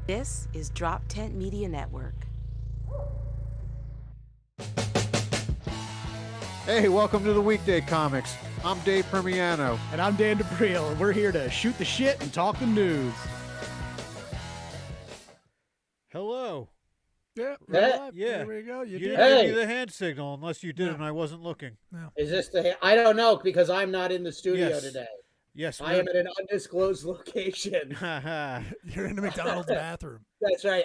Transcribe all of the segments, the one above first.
This is Drop Tent Media Network. Hey, welcome to the Weekday Comics. I'm Dave Primiano. And I'm Dan D'Aprile, and we're here to shoot the shit and talk the news. Hello. Yeah, Yeah. There we go. You did. didn't give me the hand signal unless you did, No. and I wasn't looking. No. Is this the? I don't know because I'm not in the studio Yes. today. Yes, I am at an undisclosed location. You're in the McDonald's bathroom. That's right.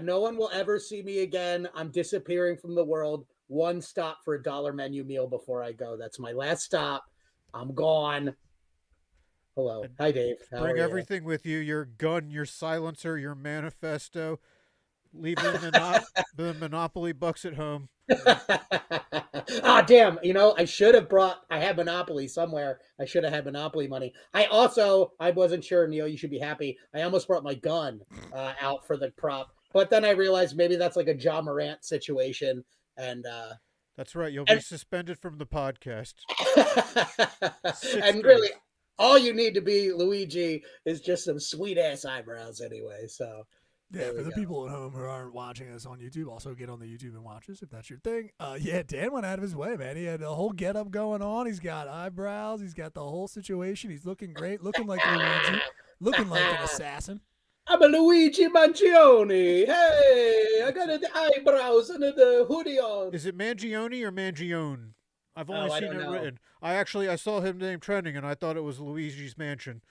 No one will ever see me again. I'm disappearing from the world. One stop for a $1 menu meal before I go. That's my last stop. I'm gone. Hello. Hi, Dave. How Bring are you? everything with you, your gun, your silencer, your manifesto. Leave the Monopoly bucks at home. Damn. I had Monopoly somewhere. I should have had Monopoly money. I wasn't sure, Neil, you should be happy. I almost brought my gun out for the prop, but then I realized maybe that's like a Ja Morant situation. And that's right. You'll be suspended from the podcast. And really, all you need to be, Luigi, is just some sweet ass eyebrows anyway. So yeah, for the people at home who aren't watching us on YouTube, also get on the YouTube and watch us if that's your thing. Yeah, Dan went out of his way, man. He had a whole getup going on. He's got eyebrows. He's got the whole situation. He's looking great, looking like Luigi, looking like an assassin. I'm a Luigi Mangione. Hey, I got the eyebrows and the hoodie on. Is it Mangione or Mangione? I've only seen it written. I saw him name trending, and I thought it was Luigi's Mansion.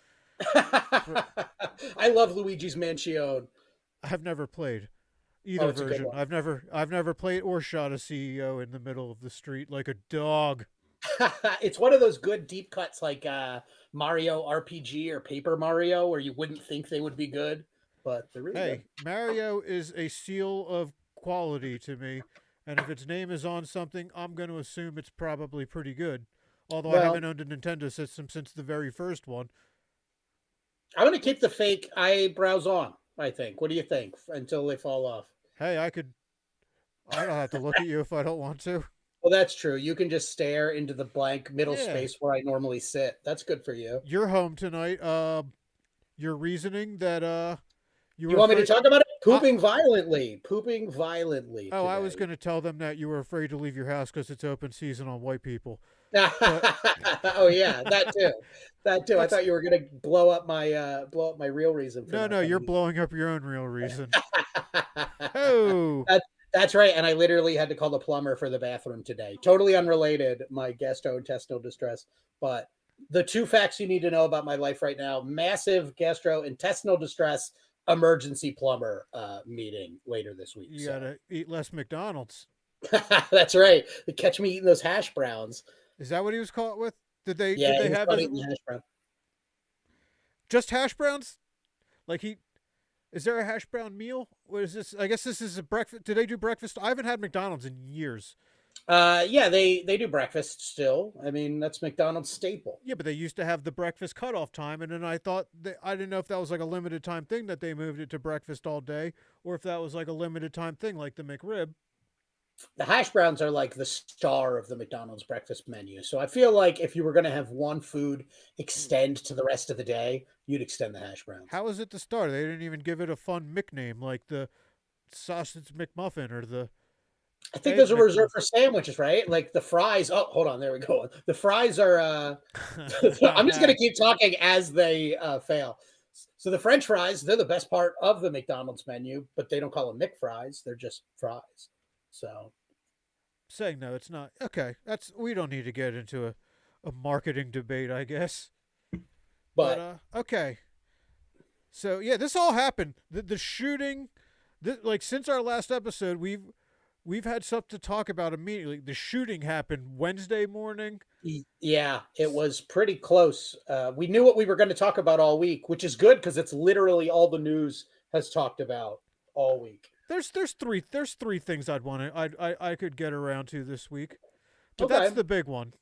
I love Luigi's Mansion. I've never played either version. I've never played or shot a CEO in the middle of the street like a dog. It's one of those good deep cuts like Mario RPG or Paper Mario where you wouldn't think they would be good, but they're really good. Mario is a seal of quality to me, and if its name is on something, I'm going to assume it's probably pretty good. Although I haven't owned a Nintendo system since the very first one. I'm going to keep the fake eyebrows on, I think. What do you think? Until they fall off. Hey, I don't have to look at you if I don't want to. Well, that's true. You can just stare into the blank middle space where I normally sit. That's good for you. You're home tonight. Your reasoning that you want me to talk about it? Pooping violently. Today. I was going to tell them that you were afraid to leave your house because it's open season on white people. Oh yeah, that too. I thought you were going to blow up my real reason. No, you're blowing up your own real reason. Oh. That's right. And I literally had to call the plumber for the bathroom today. Totally unrelated, my gastrointestinal distress. But the two facts you need to know about my life right now: massive gastrointestinal distress, emergency plumber meeting later this week. You gotta eat less McDonald's. That's right. They catch me eating those hash browns. Is that what he was caught with? Did they have hash brown. Just hash browns? Is there a hash brown meal? What is this? I guess this is a breakfast. Do they do breakfast? I haven't had McDonald's in years. Yeah, they do breakfast still. I mean, that's McDonald's staple. Yeah, but they used to have the breakfast cutoff time, and then I thought I didn't know if that was like a limited time thing that they moved it to breakfast all day, or if that was like a limited time thing like the McRib. The hash browns are like the star of the McDonald's breakfast menu. So I feel like if you were going to have one food extend to the rest of the day, you'd extend the hash browns. How is it the star? They didn't even give it a fun nickname like the sausage McMuffin or the... I think those are reserved for sandwiches, right? Like the fries. Oh, hold on. There we go. The fries are... I'm just going to keep talking as they fail. So the French fries, they're the best part of the McDonald's menu, but they don't call them McFries. They're just fries. So, saying no, it's not okay. We don't need to get into a marketing debate, I guess. But okay. So yeah, this all happened. The shooting, since our last episode, we've had stuff to talk about immediately. The shooting happened Wednesday morning. Yeah, it was pretty close. We knew what we were going to talk about all week, which is good because it's literally all the news has talked about all week. There's three things I could get around to this week, but that's the big one.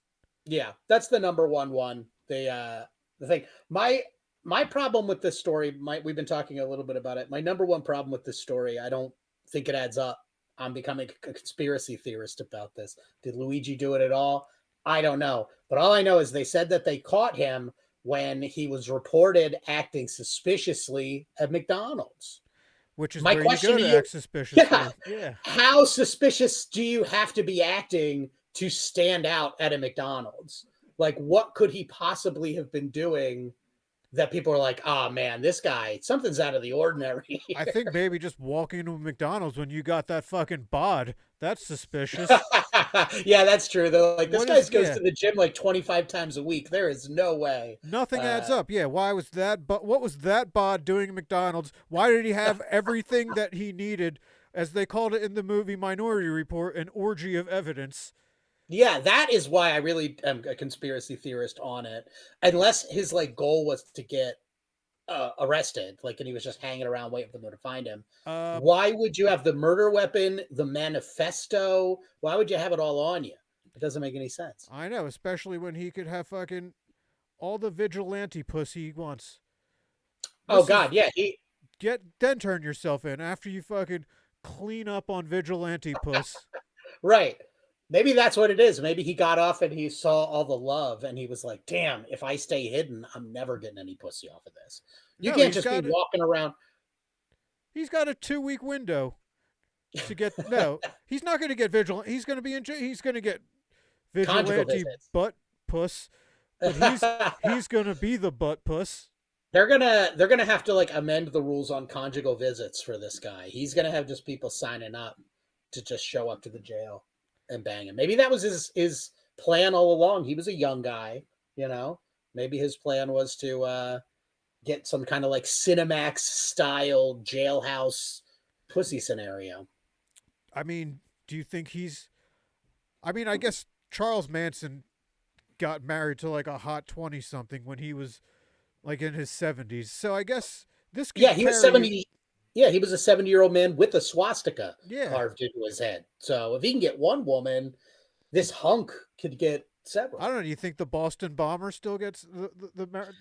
Yeah, that's the number one. The thing. My problem with this story, we've been talking a little bit about it. My number one problem with this story, I don't think it adds up. I'm becoming a conspiracy theorist about this. Did Luigi do it at all? I don't know. But all I know is they said that they caught him when he was reported acting suspiciously at McDonald's. which is My where you question go to to you, act suspiciously. Yeah. how suspicious do you have to be acting to stand out at a McDonald's? Like, what could he possibly have been doing that people are like, oh man, this guy, something's out of the ordinary I here. think maybe just walking into McDonald's when you got that fucking bod, that's suspicious. Yeah, that's true. Though, like this What guy is, goes yeah, to the gym like 25 times a week. There is no way. nothing adds up. Yeah, why was that, but what was that bod doing at McDonald's? Why did he have everything that he needed, as they called it in the movie Minority Report, an orgy of evidence? Yeah, that is why I really am a conspiracy theorist on it. Unless his like goal was to get arrested, like, and he was just hanging around waiting for them to find him. Um, Why would you have the murder weapon, the manifesto? Why would you have it all on you? It doesn't make any sense. I know, especially when he could have fucking all the vigilante pussy he wants. Oh This is God, yeah, he then turn yourself in after you fucking clean up on vigilante puss. right. Maybe that's what it is. Maybe he got off and he saw all the love and he was like, damn, if I stay hidden, I'm never getting any pussy off of this. You No, can't just be walking around. he's got a 2-week window to get. No, he's not going to get vigilant. He's going to be in jail. He's going to get Conjugal vigilante visits. butt puss, but he's going to be the butt puss. They're gonna have to like amend the rules on conjugal visits for this guy. He's gonna have just people signing up to just show up to the jail and bang him. Maybe that was his plan all along. He was a young guy, you know. Maybe his plan was to get some kind of like Cinemax style jailhouse pussy scenario. I mean, do you think he's? I mean, I guess Charles Manson got married to like a hot 20-something when he was like in his 70s. So I guess this could Yeah, he was 70. Yeah, he was a 70-year-old man with a swastika carved into his head. So if he can get one woman, this hunk could get several. I don't know. Do you think the Boston bomber still gets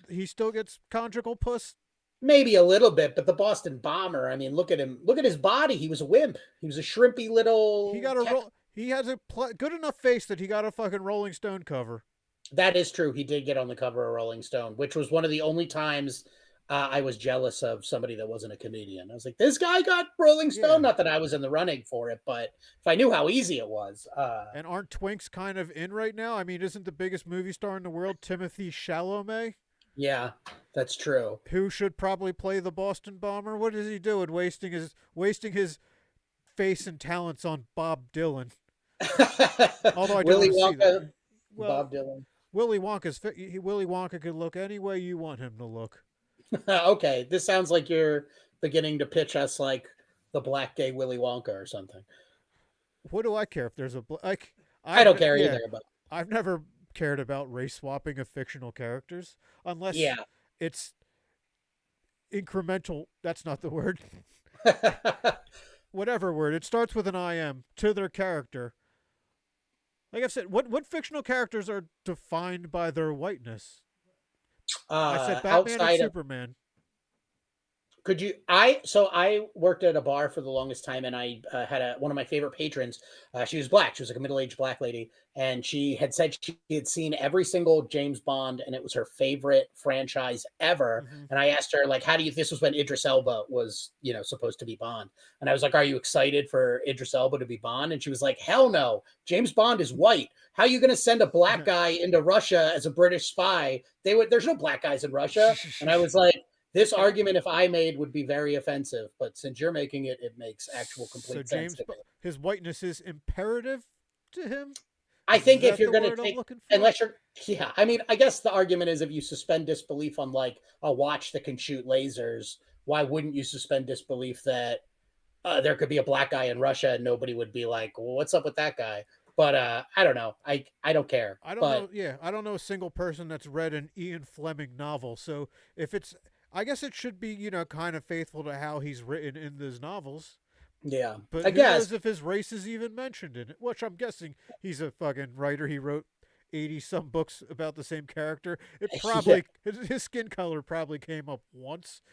he still gets conjugal puss? Maybe a little bit, but the Boston bomber, I mean, look at him. Look at his body. He was a wimp. He was a shrimpy little. He got a he has a good enough face that he got a fucking Rolling Stone cover. That is true. He did get on the cover of Rolling Stone, which was one of the only times I was jealous of somebody that wasn't a comedian. I was like, this guy got Rolling Stone. Yeah. Not that I was in the running for it, but if I knew how easy it was. And aren't twinks kind of in right now? I mean, isn't the biggest movie star in the world Timothée Chalamet? Yeah, that's true. Who should probably play the Boston bomber? What is he doing? Wasting his face and talents on Bob Dylan. Although I don't Willy want to see that. Well, Bob Dylan. Willy Wonka could look any way you want him to look. Okay, this sounds like you're beginning to pitch us like the black gay Willy Wonka or something. What do I care if there's a like? I don't care either. But I've never cared about race swapping of fictional characters unless it's incremental. That's not the word. Whatever word. It starts with an IM to their character. Like I've said, what fictional characters are defined by their whiteness? I said Batman and Superman. Could you? I worked at a bar for the longest time, and I had one of my favorite patrons. She was black. She was like a middle-aged black lady, and she had said she had seen every single James Bond, and it was her favorite franchise ever. Mm-hmm. And I asked her, like, how do you? This was when Idris Elba was, supposed to be Bond, and I was like, are you excited for Idris Elba to be Bond? And she was like, hell no, James Bond is white. How are you going to send a black guy into Russia as a British spy? There's no black guys in Russia. And I was like, this argument, if I made, would be very offensive. But since you're making it, it makes actual complete sense. So his whiteness is imperative to him? I think if you're going to take, unless you're, I mean, I guess the argument is if you suspend disbelief on like a watch that can shoot lasers, why wouldn't you suspend disbelief that there could be a black guy in Russia and nobody would be like, well, what's up with that guy? But I don't know. I don't care. I don't know. Yeah, I don't know a single person that's read an Ian Fleming novel. So if it's, I guess it should be, kind of faithful to how he's written in those novels. Yeah. But who knows if his race is even mentioned in it, which I'm guessing he's a fucking writer. He wrote 80-some books about the same character. It probably, his skin color probably came up once.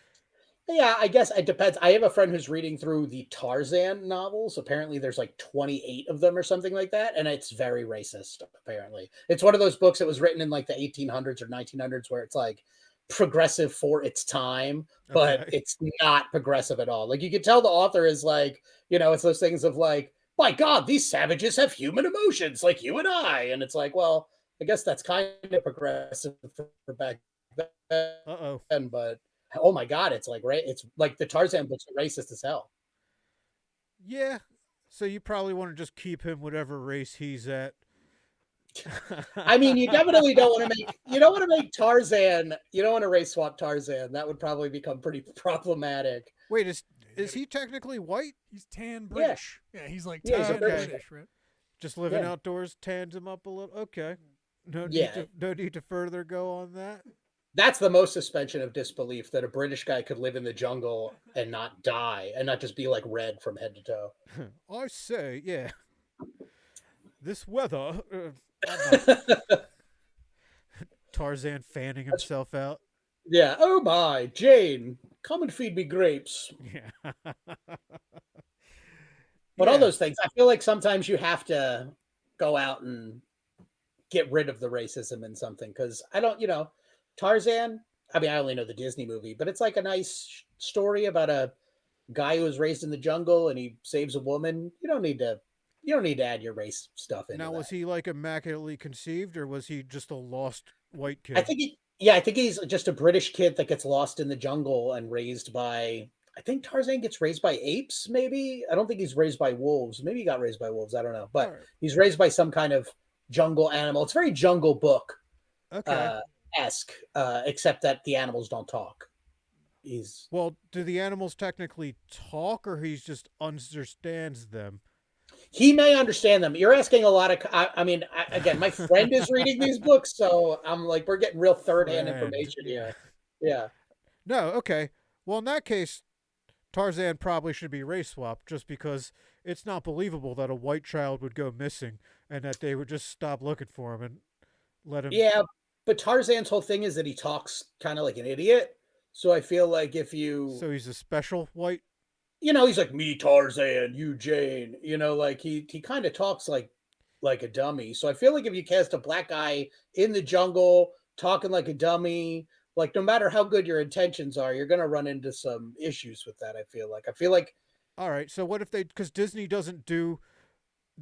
Yeah, I guess it depends. I have a friend who's reading through the Tarzan novels. Apparently there's like 28 of them or something like that. And it's very racist, apparently. It's one of those books that was written in like the 1800s or 1900s where it's like, progressive for its time, but Okay. it's not progressive at all. Like you can tell the author is like, it's those things of like, my God, these savages have human emotions like you and I. And it's like, well, I guess that's kind of progressive for back Uh-oh. then, but oh my God, it's like it's like the Tarzan books are racist as hell. Yeah. So you probably want to just keep him whatever race he's at. I mean, you definitely don't want to make Tarzan, you don't want to race swap Tarzan. That would probably become pretty problematic. Wait, is he technically white? He's tan British. Yeah, he's like Yeah, he's tan a British. British, right? Just living outdoors tans him up a little. Okay. No need to further go on that. That's the most suspension of disbelief, that a British guy could live in the jungle and not die and not just be like red from head to toe. I say, yeah. This weather. Tarzan fanning himself out. Yeah. Oh my, Jane, come and feed me grapes. Yeah. But all those things, I feel like sometimes you have to go out and get rid of the racism in something, because I don't, Tarzan, I mean, I only know the Disney movie, but it's like a nice story about a guy who was raised in the jungle and he saves a woman. You don't need to add your race stuff in. Now, was he like immaculately conceived, or was he just a lost white kid? I think he's just a British kid that gets lost in the jungle and raised by, I think Tarzan gets raised by apes, maybe. I don't think he's raised by wolves. Maybe he got raised by wolves. I don't know. But he's raised by some kind of jungle animal. It's very Jungle Book esque, except that the animals don't talk. Well, do the animals technically talk, or he just understands them? He may understand them. You're asking a lot of. I mean, again, my friend is reading these books, so I'm like, we're getting real third-hand information here. Yeah. No, okay. Well, in that case, Tarzan probably should be race swapped, just because it's not believable that a white child would go missing and that they would just stop looking for him and let him. Yeah, but Tarzan's whole thing is that he talks kind of like an idiot. So I feel like So he's a special white. He's like, me Tarzan, you Jane. Like he kind of talks like a dummy. So I feel like if you cast a black guy in the jungle talking like a dummy, like no matter how good your intentions are, you're gonna run into some issues with that. I feel like. All right. So what if because Disney doesn't do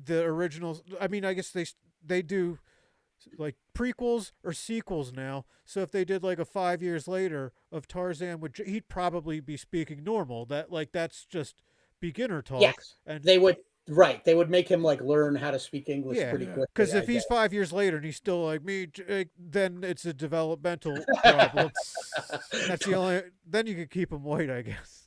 the originals? I mean, I guess they do like prequels or sequels now. So if they did like a 5 years later of Tarzan, he'd probably be speaking normal. That's just beginner talk. Yes, and they would. Right, they would make him like learn how to speak English pretty quickly. Because if he's 5 years later and he's still like me, then it's a developmental problem. That's the only. Then you could keep him white, I guess.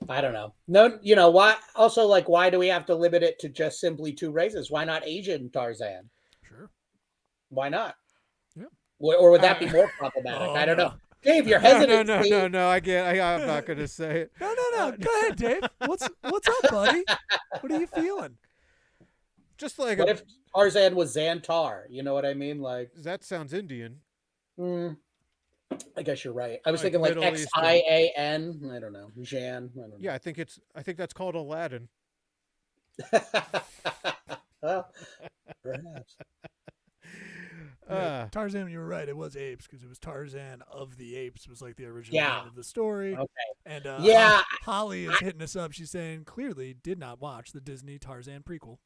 I don't know. No, why? Also, like, why do we have to limit it to just simply two races? Why not Asian Tarzan? Sure. Why not? Yeah. Or would that be more problematic? I don't know. Dave, you're hesitant. No. I'm not going to say it. No. Go ahead, Dave. What's up, buddy? What are you feeling? Just like what if Tarzan was Xantar? You know what I mean? Like that sounds Indian. I guess you're right. I was thinking like Xian. I don't know. Jan. I don't know. Yeah, I think that's called Aladdin. Well, perhaps. Tarzan, you were right. It was apes, because it was Tarzan of the Apes was like the original name of the story. Okay. And Holly is hitting us up. She's saying clearly did not watch the Disney Tarzan prequel.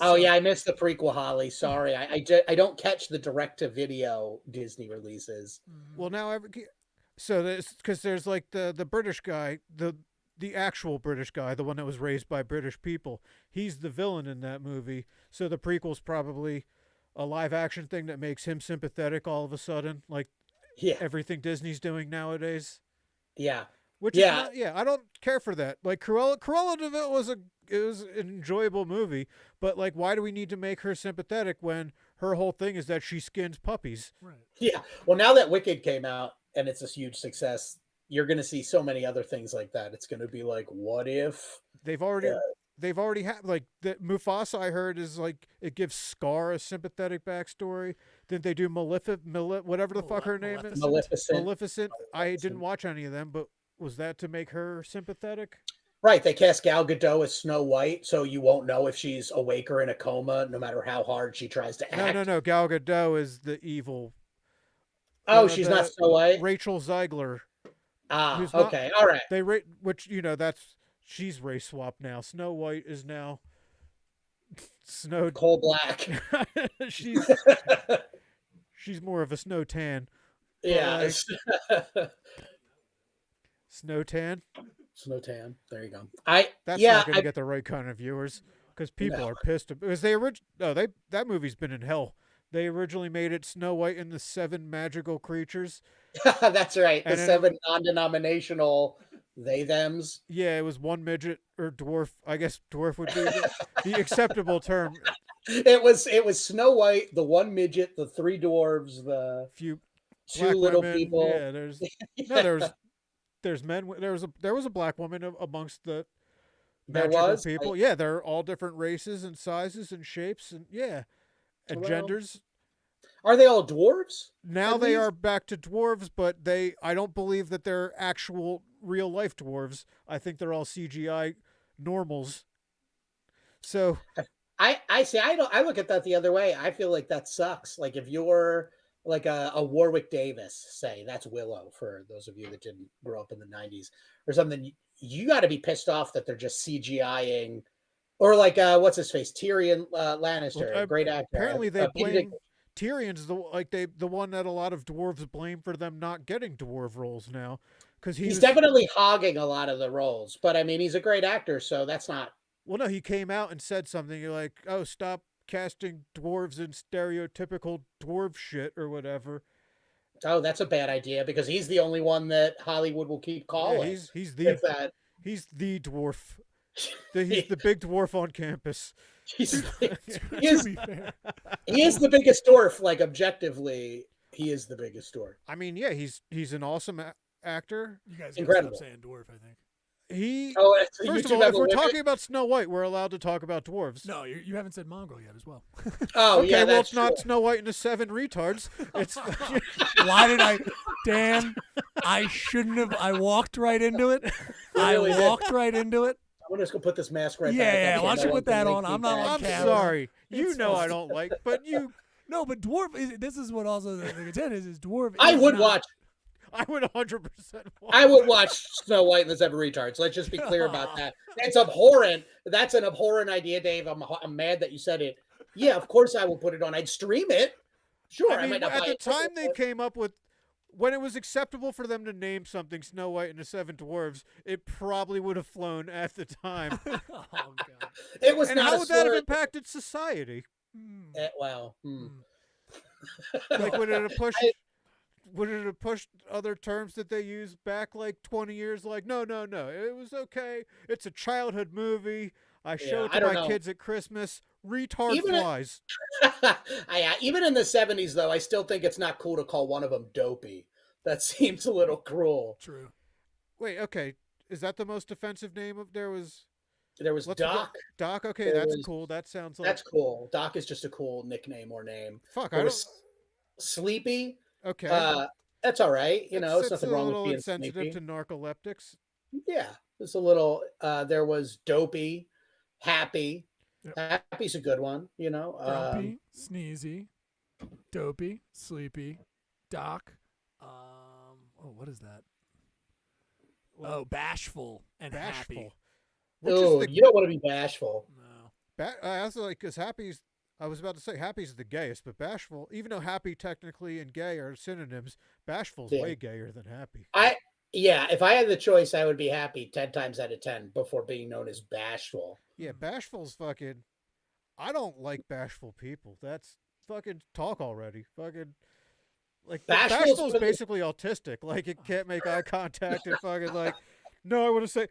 Oh yeah, I missed the prequel, Holly. Sorry, I don't catch the direct-to-video Disney releases. Well, now because there's like the British guy, the actual British guy, the one that was raised by British people. He's the villain in that movie. So the prequel's probably a live action thing that makes him sympathetic all of a sudden, like everything Disney's doing nowadays. Yeah. Which is not, I don't care for that. Like Cruella de Vil was an enjoyable movie, but like, why do we need to make her sympathetic when her whole thing is that she skins puppies? Right. Yeah. Well, now that Wicked came out and it's a huge success, you're going to see so many other things like that. It's going to be like, what if they've already had like the Mufasa, I heard, is like it gives Scar a sympathetic backstory. Then they do whatever the fuck her name is. Maleficent. I didn't watch any of them, but was that to make her sympathetic? Right, they cast Gal Gadot as Snow White, so you won't know if she's awake or in a coma, no matter how hard she tries to act. No. Gal Gadot is the evil. Oh, she's not Snow White? Rachel Ziegler, Ah, who's not. okay, all right. Which that's she's race swapped now. Snow White is now Snow. Coal black. she's she's more of a snow tan. Yeah. Snow tan. Snow tan. There you go. That's not going to get the right kind of viewers because people are pissed. Because that movie's been in hell. They originally made it Snow White and the Seven Magical Creatures. That's right. The And 7 non-denominational they-thems. Yeah, it was one midget or dwarf. I guess dwarf would be the acceptable term. It was Snow White, the 1 midget, the 3 dwarves, the few 2 little women. people. Yeah, there's men. There was a black woman amongst the magical people. Yeah, they're all different races and sizes and shapes and and genders. Are they all dwarves? Now they are back to dwarves, but I don't believe that they're actual real life dwarves. I think they're all CGI normals. So I see. I look at that the other way. I feel like that sucks. Like if you're like a Warwick Davis, say that's Willow for those of you that didn't grow up in the 90s or something, you got to be pissed off that they're just CGIing. Or like what's his face, Tyrion Lannister, great actor. Apparently they blame Tyrion's the one that a lot of dwarves blame for them not getting dwarf roles now, because he's definitely hogging a lot of the roles. But I mean, he's a great actor, so that's not. Well, no, he came out and said something like, "Oh, stop casting dwarves in stereotypical dwarf shit or whatever." Oh, that's a bad idea because he's the only one that Hollywood will keep calling. Yeah, he's the dwarf. He's the big dwarf on campus. He is the biggest dwarf. Like objectively, he is the biggest dwarf. I mean, yeah, he's an awesome actor. You guys incredible. Stop saying dwarf, I think. First of all, if we're talking about Snow White, we're allowed to talk about dwarves. No, you haven't said Mongol yet as well. Oh, okay, yeah. Well, it's not Snow White and the 7 retards. It's why did I, Dan? I shouldn't have. I walked right into it. Really walked right into it. I'm just gonna put this mask right back. Yeah. Why don't you put that on? I'm not on camera. Sorry. You know I don't like, but you. No, but dwarf. This is what also the content is dwarf. I would watch. I would 100% watch. I would watch Snow White and the 7 retards. Let's just be clear about that. It's abhorrent. That's an abhorrent idea, Dave. I'm mad that you said it. Yeah, of course I will put it on. I'd stream it. Sure, I mean, might not at buy the it. time they came up with, when it was acceptable for them to name something Snow White and the 7 Dwarves, it probably would have flown at the time. Oh God! It was and not. How would that have impacted society? Wow. Like, would it have pushed? Would it have pushed other terms that they used back like 20 years? Like, no. It was okay. It's a childhood movie. I show it to my kids at Christmas. Retard flies. Even in the 70s, though, I still think it's not cool to call one of them Dopey. That seems a little cruel. True. Wait, okay. Is that the most offensive name of There was Doc. Doc, okay, that's cool. That sounds like... That's cool. Doc is just a cool nickname or name. Fuck, I don't... Sleepy. Okay. That's all right. You know, it's nothing wrong with being insensitive sleepy. to narcoleptics. Yeah. It's a little, there was Dopey, Happy. Yep. Happy's a good one, you know. Grumpy, Sneezy, Dopey, Sleepy, Doc. What is that? Bashful and Happy. Oh, you don't want to be bashful. No. I also like, because Happy's... I was about to say Happy's the gayest, but Bashful, even though Happy technically and gay are synonyms, Bashful's way gayer than Happy. If I had the choice, I would be Happy 10 times out of 10 before being known as Bashful. Yeah, Bashful's fucking... I don't like bashful people. That's fucking talk already. Fucking... Like, Bashful's basically autistic. Like, it can't make eye contact and fucking like... No, I want to say...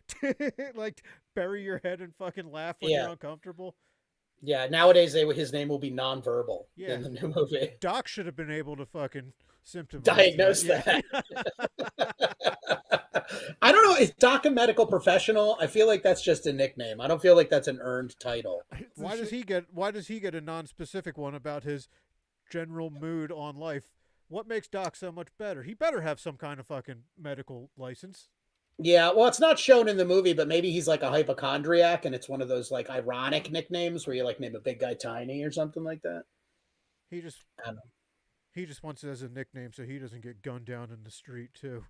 like, bury your head and fucking laugh when you're uncomfortable. Yeah, nowadays his name will be nonverbal in the new movie. Doc should have been able to fucking diagnose that. I don't know. Is Doc a medical professional? I feel like that's just a nickname. I don't feel like that's an earned title. Why does he get a non-specific one about his general mood on life? What makes Doc so much better? He better have some kind of fucking medical license. Yeah, well, it's not shown in the movie, but maybe he's like a hypochondriac, and it's one of those like ironic nicknames where you like name a big guy Tiny or something like that. He just I don't know. he just wants it as a nickname so he doesn't get gunned down in the street too.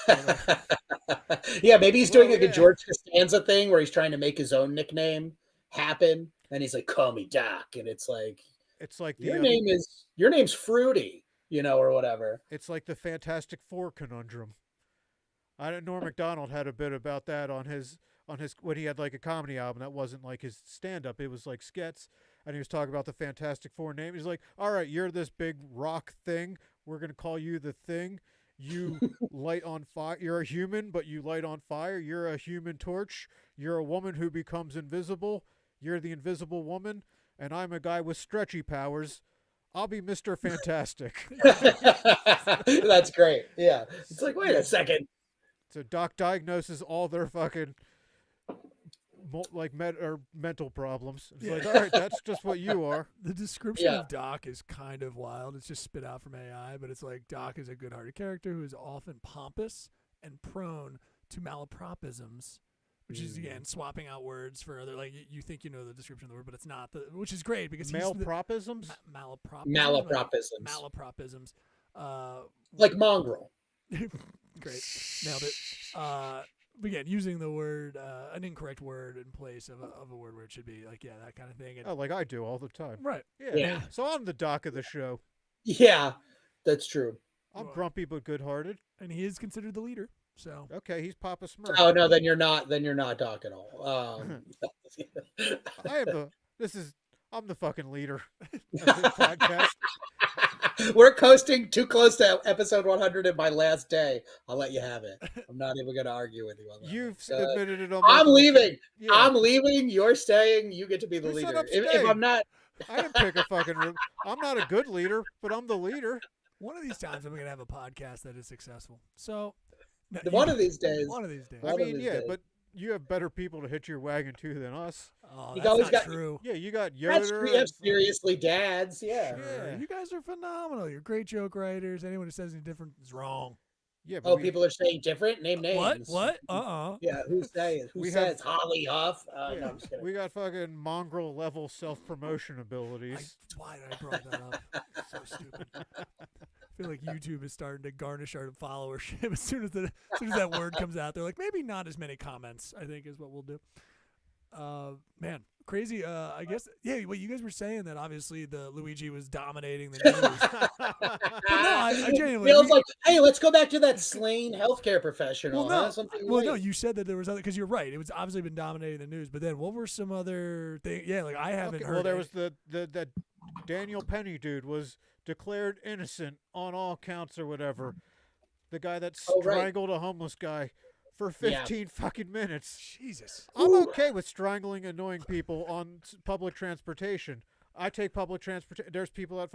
But, Yeah, maybe he's doing well, like a yeah, George Costanza thing where he's trying to make his own nickname happen, and he's like, "Call me Doc," and it's like, it's like your name's Fruity, or whatever. it's like the Fantastic Four conundrum. I know Norm Macdonald had a bit about that on his when he had like a comedy album that wasn't like his stand up. It was like skits, and he was talking about the Fantastic Four name. He's like, "All right, you're this big rock thing. We're gonna call you the Thing. You light on fire. You're a human, but you light on fire. You're a Human Torch. You're a woman who becomes invisible. You're the Invisible Woman, and I'm a guy with stretchy powers. I'll be Mr. Fantastic." That's great. Yeah, it's like, wait a second. So Doc diagnoses all their fucking mental problems. It's like, all right, that's just what you are. The description of Doc is kind of wild. It's just spit out from AI, but it's like Doc is a good-hearted character who is often pompous and prone to malapropisms, which is again swapping out words for other like you think you know the description of the word, but it's not. Which is great because malapropisms, malapropisms, like mongrel. Great, nailed it. Again, using the word, an incorrect word in place of a word where it should be, like, yeah, that kind of thing. And, like I do all the time. Right. Yeah. So I'm the Doc of the show. Yeah, that's true. I'm grumpy but good-hearted, and he is considered the leader. So okay, he's Papa Smurf. Oh no, then you're not. Then you're not Doc at all. I'm the fucking leader of this podcast. We're coasting too close to episode 100 in my last day. I'll let you have it. I'm not even going to argue with you on that. You've admitted it. I'm leaving. Yeah. I'm leaving. You're staying. You get to be the leader. If I'm not, I didn't pick a fucking. I'm not a good leader, but I'm the leader. One of these times, I'm going to have a podcast that is successful. So, one of these days. I mean, yeah, but you have better people to hitch your wagon to than us. Oh, that's not true. Yeah, you got Yoder. You have seriously dads. Yeah. Sure. You guys are phenomenal. You're great joke writers. Anyone who says any different is wrong. Yeah. People are saying different. Name names. What? Yeah. Who's saying? Who says Holly Huff? No, I'm just kidding. We got fucking mongrel level self-promotion abilities. That's why I brought that up. So stupid. I feel like YouTube is starting to garnish our followership as soon as that word comes out. They're like, maybe not as many comments, I think is what we'll do. Man, crazy. I guess, yeah, what you guys were saying that obviously the Luigi was dominating the news. But no, I genuinely. Bill's like, hey, let's go back to that slain healthcare professional. No, you said that there was other, because you're right. It was obviously been dominating the news, but then what were some other things? Yeah, like I haven't heard. Well, there was the Daniel Penny dude was declared innocent on all counts or whatever. The guy that strangled a homeless guy for 15 fucking minutes. Jesus. I'm okay with strangling annoying people on public transportation. I take public transportation. There's people that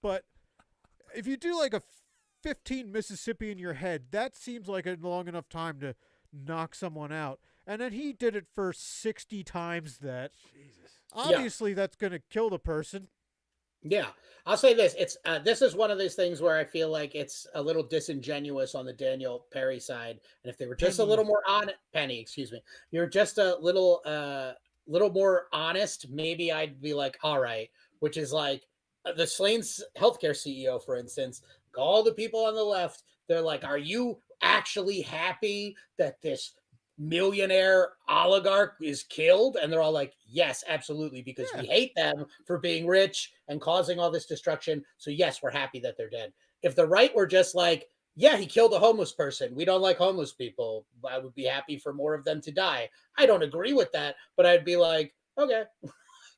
but if you do like a 15 Mississippi in your head, that seems like a long enough time to knock someone out. And then he did it for 60 times that. Jesus. Obviously, that's going to kill the person. Yeah, I'll say this. It's this is one of those things where I feel like it's a little disingenuous on the Daniel Perry side. And if they were just a little more you're just a little more honest, maybe I'd be like, all right. Which is like the Slane's healthcare CEO, for instance, all the people on the left, they're like, are you actually happy that this millionaire oligarch is killed? And they're all like, yes, absolutely, because we hate them for being rich and causing all this destruction. So yes, we're happy that they're dead. If the right were just like, yeah, he killed a homeless person, we don't like homeless people, I would be happy for more of them to die. I don't agree with that, but I'd be like, okay. I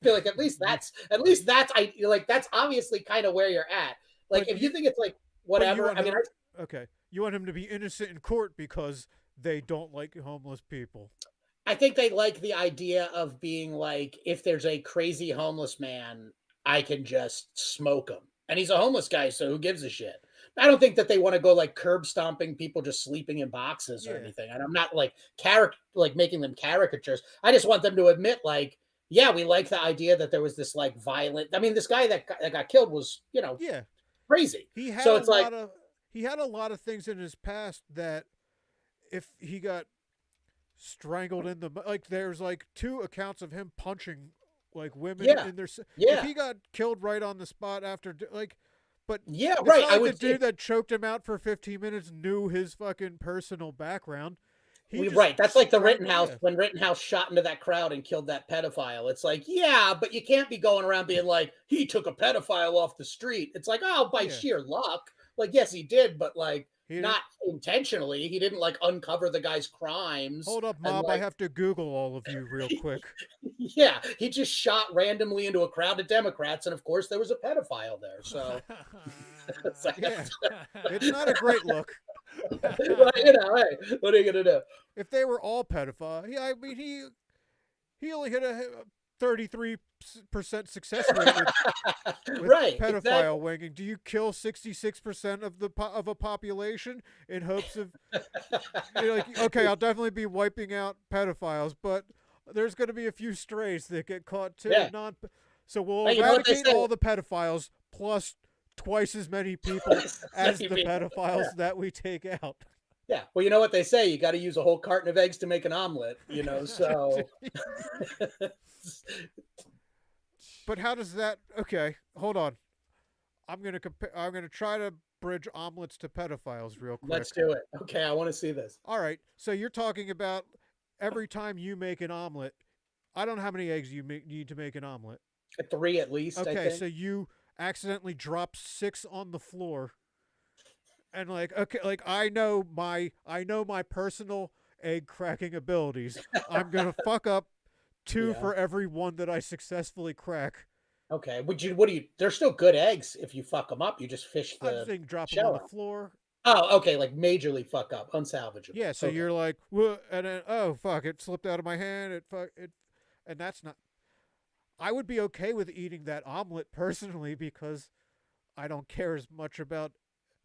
feel like at least that's that's obviously kind of where you're at. Like, if you think it's like whatever, okay, you want him to be innocent in court because they don't like homeless people. I think they like the idea of being like, if there's a crazy homeless man, I can just smoke him. And he's a homeless guy, so who gives a shit? I don't think that they want to go like curb stomping people just sleeping in boxes or anything. And I'm not like making them caricatures. I just want them to admit, like, yeah, we like the idea that there was this like violent. I mean, this guy that got killed was, crazy. He had so it's he had a lot of things in his past that if he got strangled in the like, there's like 2 accounts of him punching like women Yeah. in their. If Yeah. he got killed right on the spot after like, but Yeah, it's right. not I like would the dude that choked him out for 15 minutes knew his fucking personal background. Right. That's like the strangled- Rittenhouse, yeah. when Rittenhouse shot into that crowd and killed that pedophile. It's like, yeah, but you can't be going around being like, he took a pedophile off the street. It's like, oh, by Yeah. sheer luck. Like, yes, he did, but like, He not intentionally. He didn't like uncover the guy's crimes. Hold up, and, mob! like, I have to Google all of you real quick. yeah, he just shot randomly into a crowd of Democrats, and of course there was a pedophile there. So Yeah, it's not a great look. well, you know, hey, what are you gonna do? If they were all pedophile, I mean, he only hit a 33% success rate with Right, pedophile exactly. winging. Do you kill 66% of a population in hopes of you're like, okay, I'll definitely be wiping out pedophiles, but there's going to be a few strays that get caught too. Yeah. So we'll Hey, you know what they eradicate say? all the pedophiles plus twice as many people as the Maybe. pedophiles that we take out. Yeah, well, you know what they say? You got to use a whole carton of eggs to make an omelet. You know, so But how does that? Okay, hold on. I'm gonna compare. I'm gonna try to bridge omelets to pedophiles real quick. let's do it. Okay, I want to see this. All right. So you're talking about every time you make an omelet. I don't know how many eggs you need to make an omelet. 3 at least. I Okay, think. so you accidentally drop 6 on the floor, and like, okay, like I know my personal egg cracking abilities. I'm gonna fuck up 2 Yeah. for every 1 that I successfully crack. Okay, what do you? They're still good eggs if you fuck them up. You just fish I'm the saying drop them shell on the out. floor. Oh, okay, like majorly fuck up, unsalvageable. Yeah, so Okay. you're like, "Whoa," and then oh fuck, it slipped out of my hand. And that's not. I would be okay with eating that omelet personally because I don't care as much about.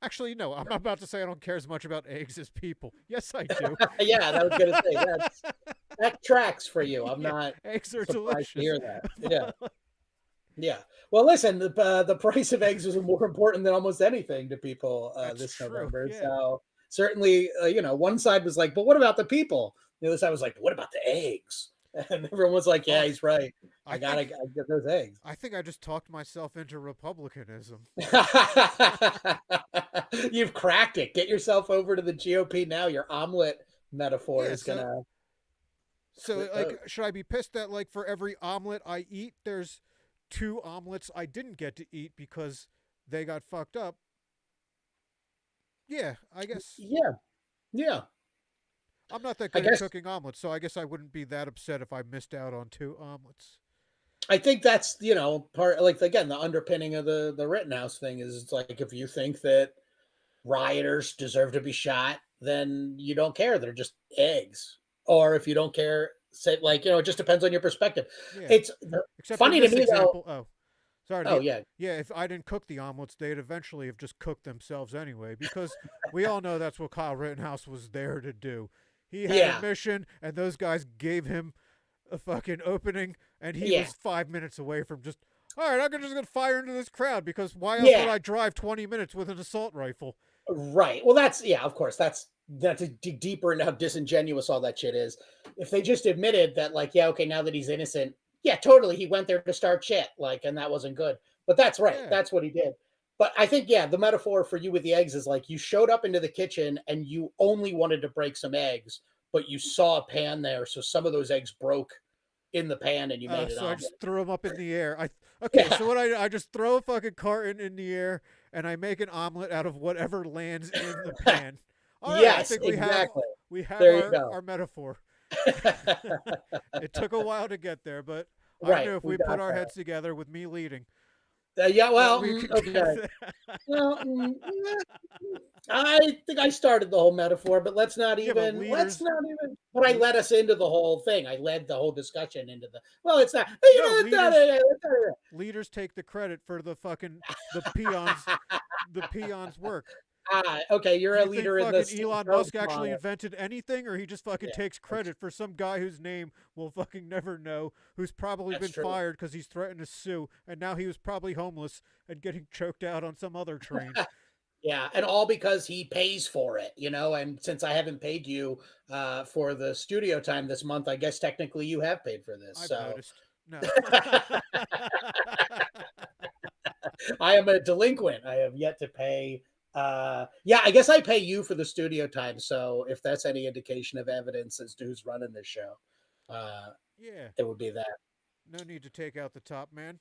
Actually, no, I'm not about to say I don't care as much about eggs as people. Yes, I do. Yeah, I was gonna say that tracks for you. I'm Yeah, not eggs are surprised to delicious. hear that. Yeah, yeah. Well, listen, the price of eggs was more important than almost anything to people That's this true, November. yeah. So certainly, you know, one side was like, "But what about the people?" The other side was like, "What about the eggs?" And everyone was like, "Yeah, Oh, he's right. I gotta think get those eggs." I think I just talked myself into republicanism. You've cracked it. Get yourself over to the GOP now. Your omelet metaphor Yeah, is gonna. So flip like, out. should I be pissed that like for every omelet I eat, there's 2 omelets I didn't get to eat because they got fucked up? Yeah, I guess Yeah, yeah. I'm not that I good at guess cooking omelets, so I guess I wouldn't be that upset if I missed out on 2 omelets. I think that's, you know, part, like, again, the underpinning of the Rittenhouse thing is, it's like, if you think that rioters deserve to be shot, then you don't care. They're just eggs. Or if you don't care, say, like, you know, it just depends on your perspective. Yeah, It's except funny in to this me though. example. Oh, sorry. Oh yeah, Yeah, if I didn't cook the omelets, they'd eventually have just cooked themselves anyway, because we all know that's what Kyle Rittenhouse was there to do. He had yeah, a mission, and those guys gave him a fucking opening, and he yeah, was 5 minutes away from just, all right, I'm just going to fire into this crowd, because why else yeah. would I drive 20 minutes with an assault rifle? Right. Well, that's, yeah, of course. That's a deeper into how disingenuous all that shit is. If they just admitted that, like, yeah, okay, now that he's innocent, yeah, totally, he went there to start shit, like, and that wasn't good. But that's right. Yeah. That's what he did. But I think, yeah, the metaphor for you with the eggs is like, you showed up into the kitchen and you only wanted to break some eggs, but you saw a pan there, so some of those eggs broke in the pan and you made it So I omelet. just threw them up in the air. Okay, Yeah. so what I just throw a fucking carton in the air, and I make an omelet out of whatever lands in the pan. All right, I Yes, think exactly. we have There you go. our metaphor. It took a while to get there, but I Right, knew if we we got put our there. heads together with me leading, Yeah, well, that we could okay. get Well, I think I started the whole metaphor, but let's not Yeah, but even. leaders, But I led us into the whole thing. I led the whole discussion into the. Well, it's not. You no, know, it's not. leaders take the credit for the fucking the peons work. Okay, you're Do a you think leader in fucking this. Elon Musk actually invented anything, or he just fucking Yeah, takes credit for some guy whose name we'll fucking never know, who's probably that's been true. fired because he's threatened to sue, and now he was probably homeless and getting choked out on some other train? Yeah, and all because he pays for it, and since I haven't paid you for the studio time this month, I guess technically you have paid for this. I've So noticed. No. I am a delinquent. I have yet to pay. Yeah, I guess I pay you for the studio time. So if that's any indication of evidence as to who's running this show, uh, Yeah. it would be that. No need to take out the top man.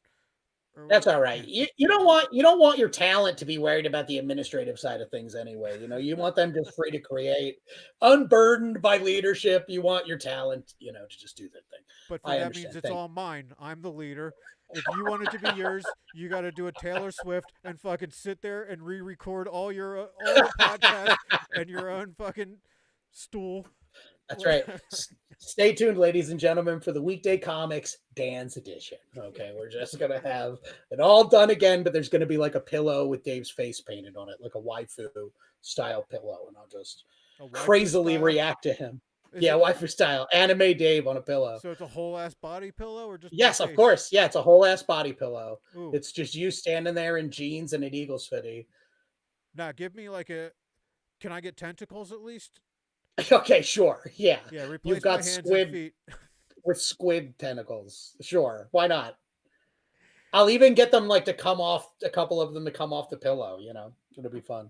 Or That's what? all right. You don't want your talent to be worried about the administrative side of things anyway. You want them just free to create, unburdened by leadership. You want your talent, to just do their thing. But I that means understand. it's all mine. I'm the leader. If you want it to be yours, you got to do a Taylor Swift and fucking sit there and re-record all the podcasts and your own fucking stool. That's right. Stay tuned, ladies and gentlemen, for the Weekday Comics Dan's edition. Okay, we're just gonna have it all done again, but there's gonna be like a pillow with Dave's face painted on it, like a waifu style pillow, and I'll just crazily style? react to him. Is Yeah, it like, waifu style, anime Dave on a pillow. so it's a whole ass body pillow or just my Yes, of face? course. Yeah, it's a whole ass body pillow. Ooh. It's just you standing there in jeans and an Eagles hoodie. Now give me like a. Can I get tentacles at least? Okay, sure. Yeah. Yeah, replace You've got my hands squid and feet. with squid tentacles. Sure. Why not? I'll even get them like to come off, a couple of them to come off the pillow, It'll be fun.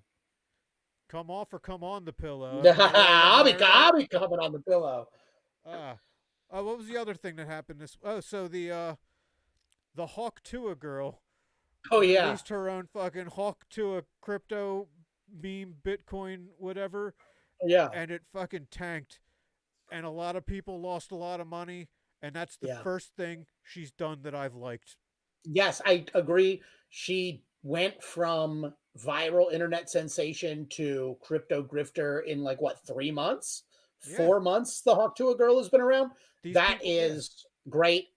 Come off or come on the pillow. I'll be coming on the pillow. What was the other thing that happened this? Oh, so the Hawk Tuah girl. Oh yeah. Released her own fucking Hawk Tuah crypto meme Bitcoin whatever. Yeah. And it fucking tanked, and a lot of people lost a lot of money, and that's the first thing she's done that I've liked. Yes, I agree. She went from viral internet sensation to crypto grifter in like what, 3 months? 4 months the Hawk Tuah girl has been around. That is great.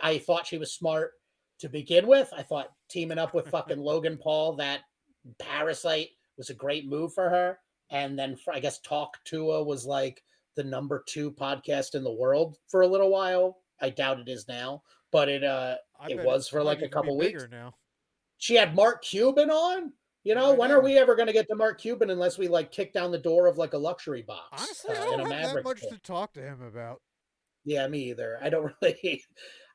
I thought she was smart to begin with. I thought teaming up with fucking Logan Paul, that parasite, was a great move for her. And then I guess Talk Tuah was like the number 2 podcast in the world for a little while. I doubt it is now, but it was for like a couple weeks. Now. She had Mark Cuban on. When are we ever going to get to Mark Cuban unless we like kick down the door of like a luxury box? Honestly, I don't have that much to talk to him about. Yeah, me either. I don't really.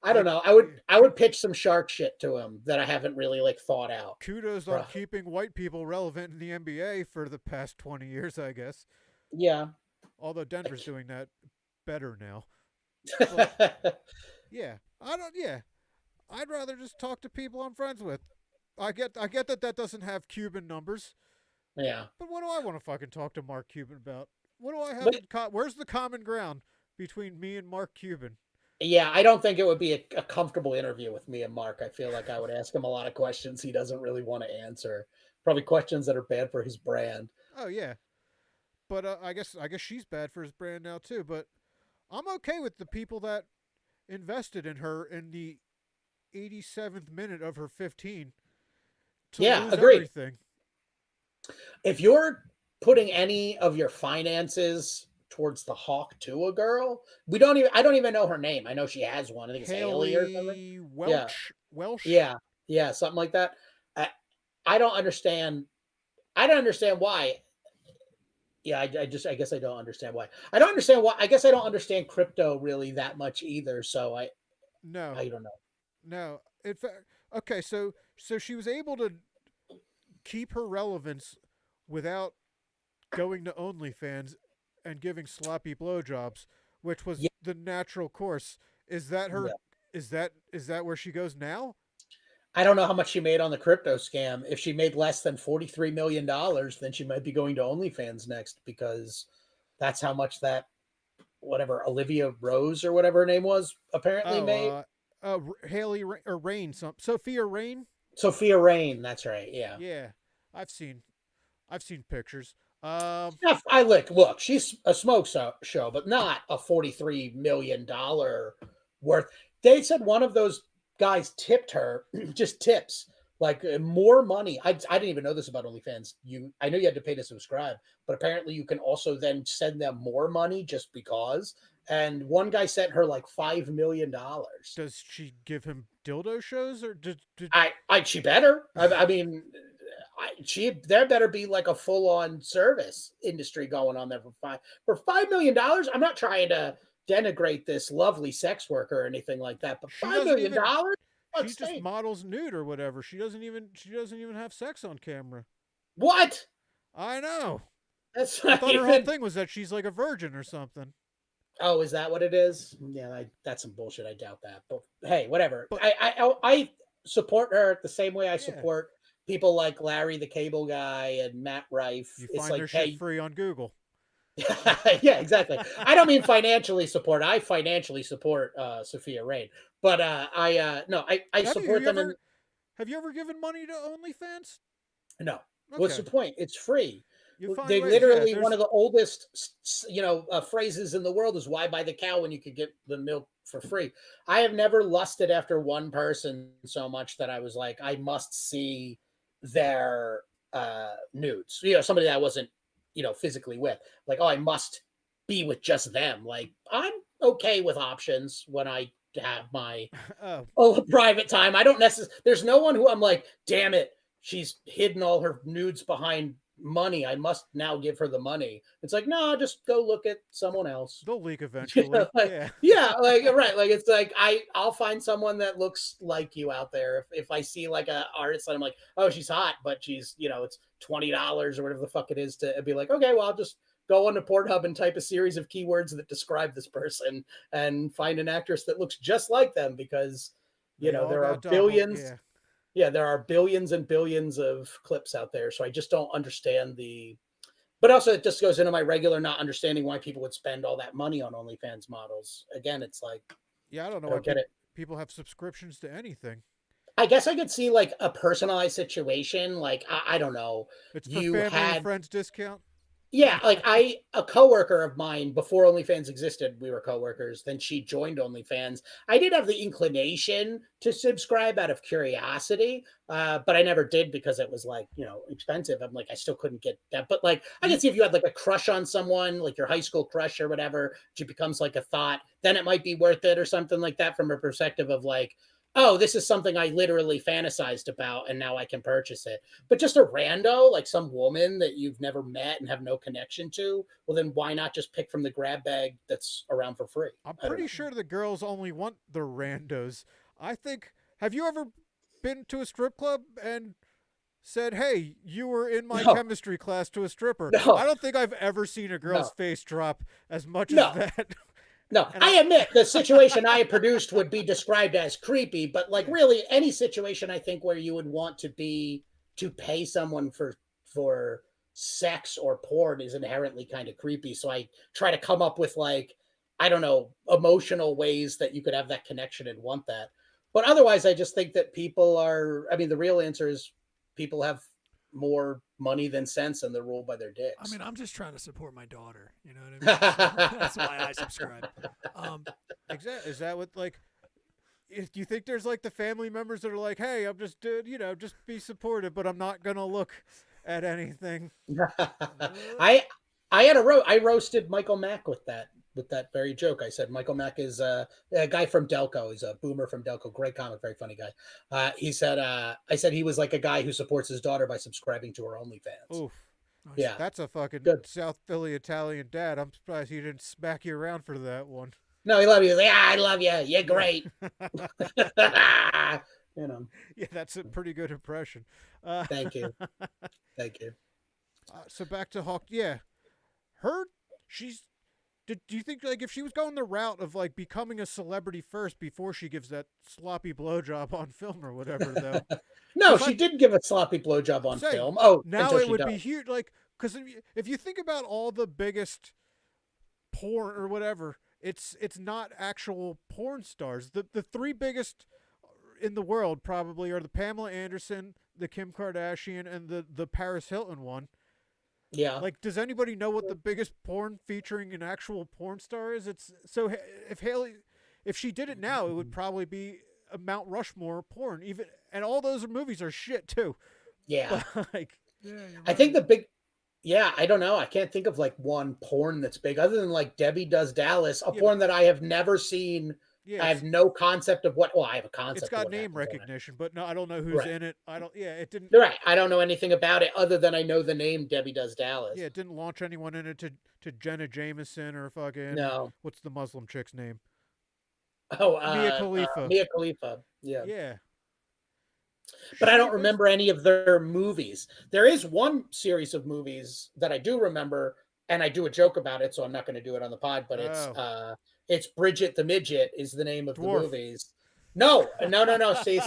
I don't know. I would pitch some shark shit to him that I haven't really like thought out. Kudos on keeping white people relevant in the NBA for the past 20 years, I guess. Yeah. Although Denver's doing that better now. But, yeah. I'd rather just talk to people I'm friends with. I get that doesn't have Cuban numbers. Yeah. But what do I want to fucking talk to Mark Cuban about? What do I have where's the common ground between me and Mark Cuban? Yeah, I don't think it would be a comfortable interview with me and Mark. I feel like I would ask him a lot of questions he doesn't really want to answer. Probably questions that are bad for his brand. Oh yeah, but I guess she's bad for his brand now too. But I'm okay with the people that invested in her in the 87th minute of her 15. Yeah, agreed. Everything. If you're putting any of your finances towards the Hawk Tuah girl, I don't even know her name. I know she has one. I think it's Haley or something. Welsh. Yeah, something like that. I don't understand. I don't understand why. Yeah, I guess I don't understand why. I don't understand why. I guess I don't understand crypto really that much either. So I don't know. No, in fact, okay. So she was able to keep her relevance without going to OnlyFans and giving sloppy blowjobs, which was the natural course. Is that her? Yeah. Is that where she goes now? I don't know how much she made on the crypto scam. If she made less than $43 million, then she might be going to OnlyFans next, because that's how much that whatever Olivia Rose or whatever her name was apparently made. Haley or Rain, Sophia Rain. Sophia Rain, that's right. Yeah. Yeah, I've seen pictures. Look, she's a smoke show, but not a $43 million worth. They said one of those guys tipped her, just tips, like more money. I didn't even know this about OnlyFans. I know you had to pay to subscribe, but apparently you can also then send them more money just because. And one guy sent her like $5 million. Does she give him dildo shows, or did she better? I mean, there better be like a full-on service industry going on there for $5 million. I'm not trying to denigrate this lovely sex worker or anything like that, but She $5 doesn't million. even. She just models nude or whatever. She doesn't even have sex on camera. What? I know. That's I not thought her even... whole thing was that she's like a virgin or something. Oh, is that what it is? Yeah, that's some bullshit. I doubt that. But hey, whatever. But, I support her the same way I Yeah. support people like Larry the Cable Guy and Matt Rife. You It's find like, their shit free on Google. yeah, exactly. I don't mean financially support. I financially support Sophia Rain, but I support them. Have you ever given money to OnlyFans? No. Okay. What's the point? It's free. You find They ways, literally, yeah, one of the oldest, phrases in the world is "Why buy the cow when you could get the milk for free?" I have never lusted after one person so much that I was like, I must see their nudes. Somebody that I wasn't, physically with. Like, oh, I must be with just them. Like, I'm okay with options when I have my private time. I don't necessarily. There's no one who I'm like, damn it, she's hidden all her nudes behind money. I must now give her the money. It's like, no, just go look at someone else. They'll leak eventually. Yeah, like right. Like it's like I'll find someone that looks like you out there. If I see like a artist and I'm like, oh, she's hot, but she's, it's $20 or whatever the fuck it is, to be like, okay, well, I'll just go onto Pornhub and type a series of keywords that describe this person and find an actress that looks just like them, because there are billions. Yeah, there are billions and billions of clips out there. So I just don't understand but also it just goes into my regular not understanding why people would spend all that money on OnlyFans models. Again, it's like, yeah, I don't know why get it. People have subscriptions to anything. I guess I could see like a personalized situation. Like, I don't know. It's for family and friends discount. Yeah, like a coworker of mine, before OnlyFans existed, we were coworkers. Then she joined OnlyFans. I did have the inclination to subscribe out of curiosity, but I never did because it was like, expensive. I'm like, I still couldn't get that. But like, I can see if you had like a crush on someone, like your high school crush or whatever, it becomes like a thought, then it might be worth it or something like that, from a perspective of like, oh, this is something I literally fantasized about and now I can purchase it. But just a rando, like some woman that you've never met and have no connection to, well, then why not just pick from the grab bag that's around for free? I'm pretty sure the girls only want the randos. I think, have you ever been to a strip club and said, hey, you were in my chemistry class to a stripper? No. I don't think I've ever seen a girl's face drop as much as that. No, I admit the situation I produced would be described as creepy, but like really any situation I think where you would want to pay someone for sex or porn is inherently kind of creepy. So I try to come up with like, I don't know, emotional ways that you could have that connection and want that. But otherwise, I just think that the real answer is people have more money than sense and they're ruled by their dicks. I mean, I'm just trying to support my daughter. You know what I mean? That's why I subscribe. Exactly. Is that what, like, if you think there's like the family members that are like, hey, I'm just just be supportive, but I'm not gonna look at anything. I roasted Michael Mack with that very joke. I said Michael Mack is a guy from Delco. He's a boomer from Delco. Great comic, very funny guy. I said he was like a guy who supports his daughter by subscribing to her OnlyFans. Oof. Yeah, that's a fucking South Philly Italian dad. I'm surprised he didn't smack you around for that one. No, he loved you. He's like, I love you. You're great. Yeah, that's a pretty good impression. Thank you. So back to Hawk. Yeah, do you think like if she was going the route of like becoming a celebrity first before she gives that sloppy blowjob on film or whatever, though? No, she did give a sloppy blowjob on film. Oh, now it would be huge. Like, because if you think about all the biggest porn or whatever, it's not actual porn stars. The three biggest in the world probably are the Pamela Anderson, the Kim Kardashian, and the Paris Hilton one. Yeah. Like, does anybody know what the biggest porn featuring an actual porn star is? It's so if she did it now, it would probably be a Mount Rushmore porn. And all those movies are shit too. Yeah. But, like, I think I don't know. I can't think of like one porn that's big other than like Debbie Does Dallas, a porn that I have never seen Yeah, I have no concept of what. Well, I have a concept. it's of got what name happens in it. recognition, but no, I don't know who's Right. in it. I don't. Yeah, it didn't. You're right. I don't know anything about it other than I know the name Debbie Does Dallas. Yeah, it didn't launch anyone in it to Jenna Jameson or fucking No. what's the Muslim chick's name? Oh, Mia Khalifa. Mia Khalifa. Yeah. Yeah. But I don't She was- remember any of their movies. There is one series of movies that I do remember, and I do a joke about it, so I'm not going to do it on the pod. But it's Bridget the Midget is the name of Dwarf. the movies. No. See,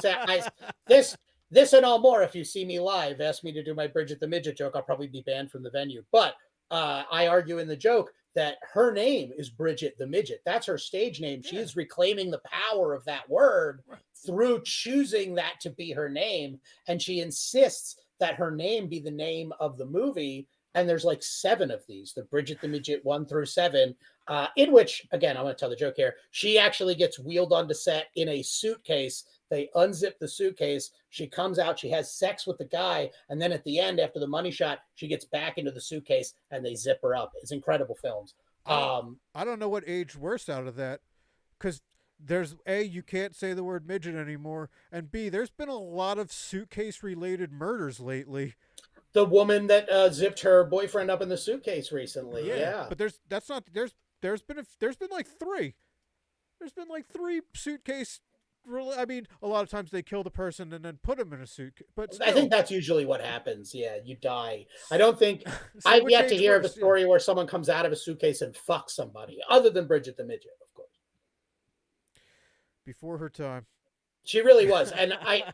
this and all more. If you see me live, ask me to do my Bridget the Midget joke, I'll probably be banned from the venue. But I argue in the joke that her name is Bridget the Midget. That's her stage name. She is reclaiming the power of that word through choosing that to be her name. And she insists that her name be the name of the movie. And there's like 7 of these, the Bridget the Midget 1 through 7, in which, again, I'm going to tell the joke here. She actually gets wheeled onto set in a suitcase. They unzip the suitcase. She comes out. She has sex with the guy. And then at the end, after the money shot, she gets back into the suitcase and they zip her up. It's incredible films. I don't know what aged worse out of that, because there's A, you can't say the word midget anymore, and B, there's been a lot of suitcase-related murders lately. The woman that zipped her boyfriend up in the suitcase recently. Yeah. But there's been like 3. There's been like 3 suitcase. I mean, a lot of times they kill the person and then put them in a suitcase. But still. I think that's usually what happens. Yeah, you die. I don't think So I've which yet to age hear of a worse? Yeah. story where someone comes out of a suitcase and fucks somebody, other than Bridget the Midget, of course. Before her time. She really was. And I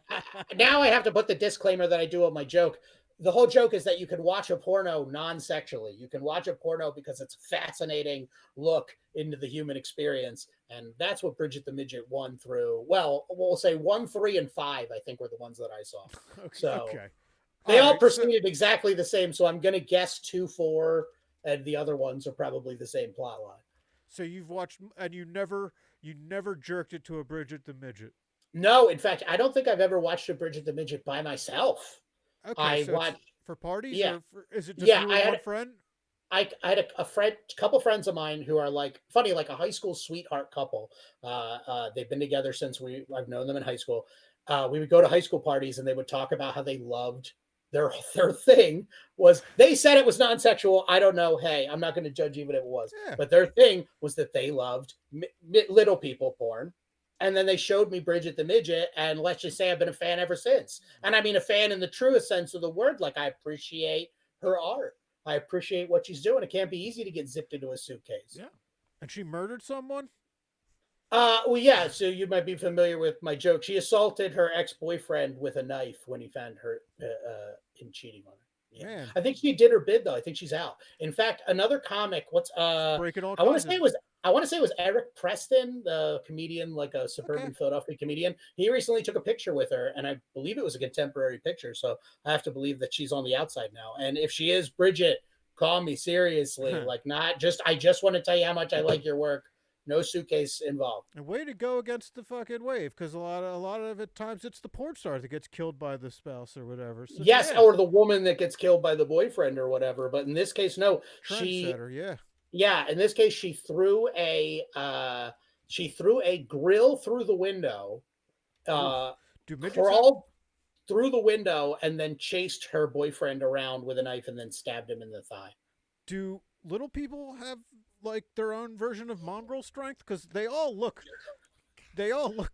now I have to put the disclaimer that I do on my joke. The whole joke is that you can watch a porno non-sexually. You can watch a porno because it's a fascinating look into the human experience. And that's what Bridget the Midget 1 through, well, we'll say 1, 3, and 5, I think were the ones that I saw. Okay. They all right, proceeded exactly the same. So I'm going to guess 2, 4, and the other ones are probably the same plot line. So you've watched, and you never jerked it to a Bridget the Midget. No, in fact, I don't think I've ever watched a Bridget the Midget by myself. Okay, so it's for parties? Yeah. Or is it just you and I had one friend? I had a couple friends of mine who are like a high school sweetheart couple. They've been together since I've known them in high school. We would go to high school parties and they would talk about how they loved their thing was, they said it was non-sexual. I don't know. Hey, I'm not going to judge even if it was, but their thing was that they loved little people porn. And then they showed me Bridget the Midget, and let's just say I've been a fan ever since. And I mean a fan in the truest sense of the word. Like, I appreciate her art. I appreciate what she's doing. It can't be easy to get zipped into a suitcase. Yeah. And she murdered someone? Well, yeah. So you might be familiar with my joke. She assaulted her ex-boyfriend with a knife when he found her in cheating on her. Yeah. Man. I think she did her bid though. I think she's out. In fact, another comic. Breaking all I want to kinds say it was Eric Preston, the comedian, like a suburban Philadelphia comedian. He recently took a picture with her, and I believe it was a contemporary picture. So I have to believe that she's on the outside now. And if she is, Bridget, call me seriously. Like, not just, I just want to tell you how much I like your work. No suitcase involved. And way to go against the fucking wave, because a lot of it times it's the porn star that gets killed by the spouse or whatever. So, yes, or the woman that gets killed by the boyfriend or whatever. But in this case, no. Trendsetter, Yeah, in this case, she threw a grill through the window, crawled through the window, and then chased her boyfriend around with a knife and then stabbed him in the thigh. Do little people have like their own version of mongrel strength? Because they all look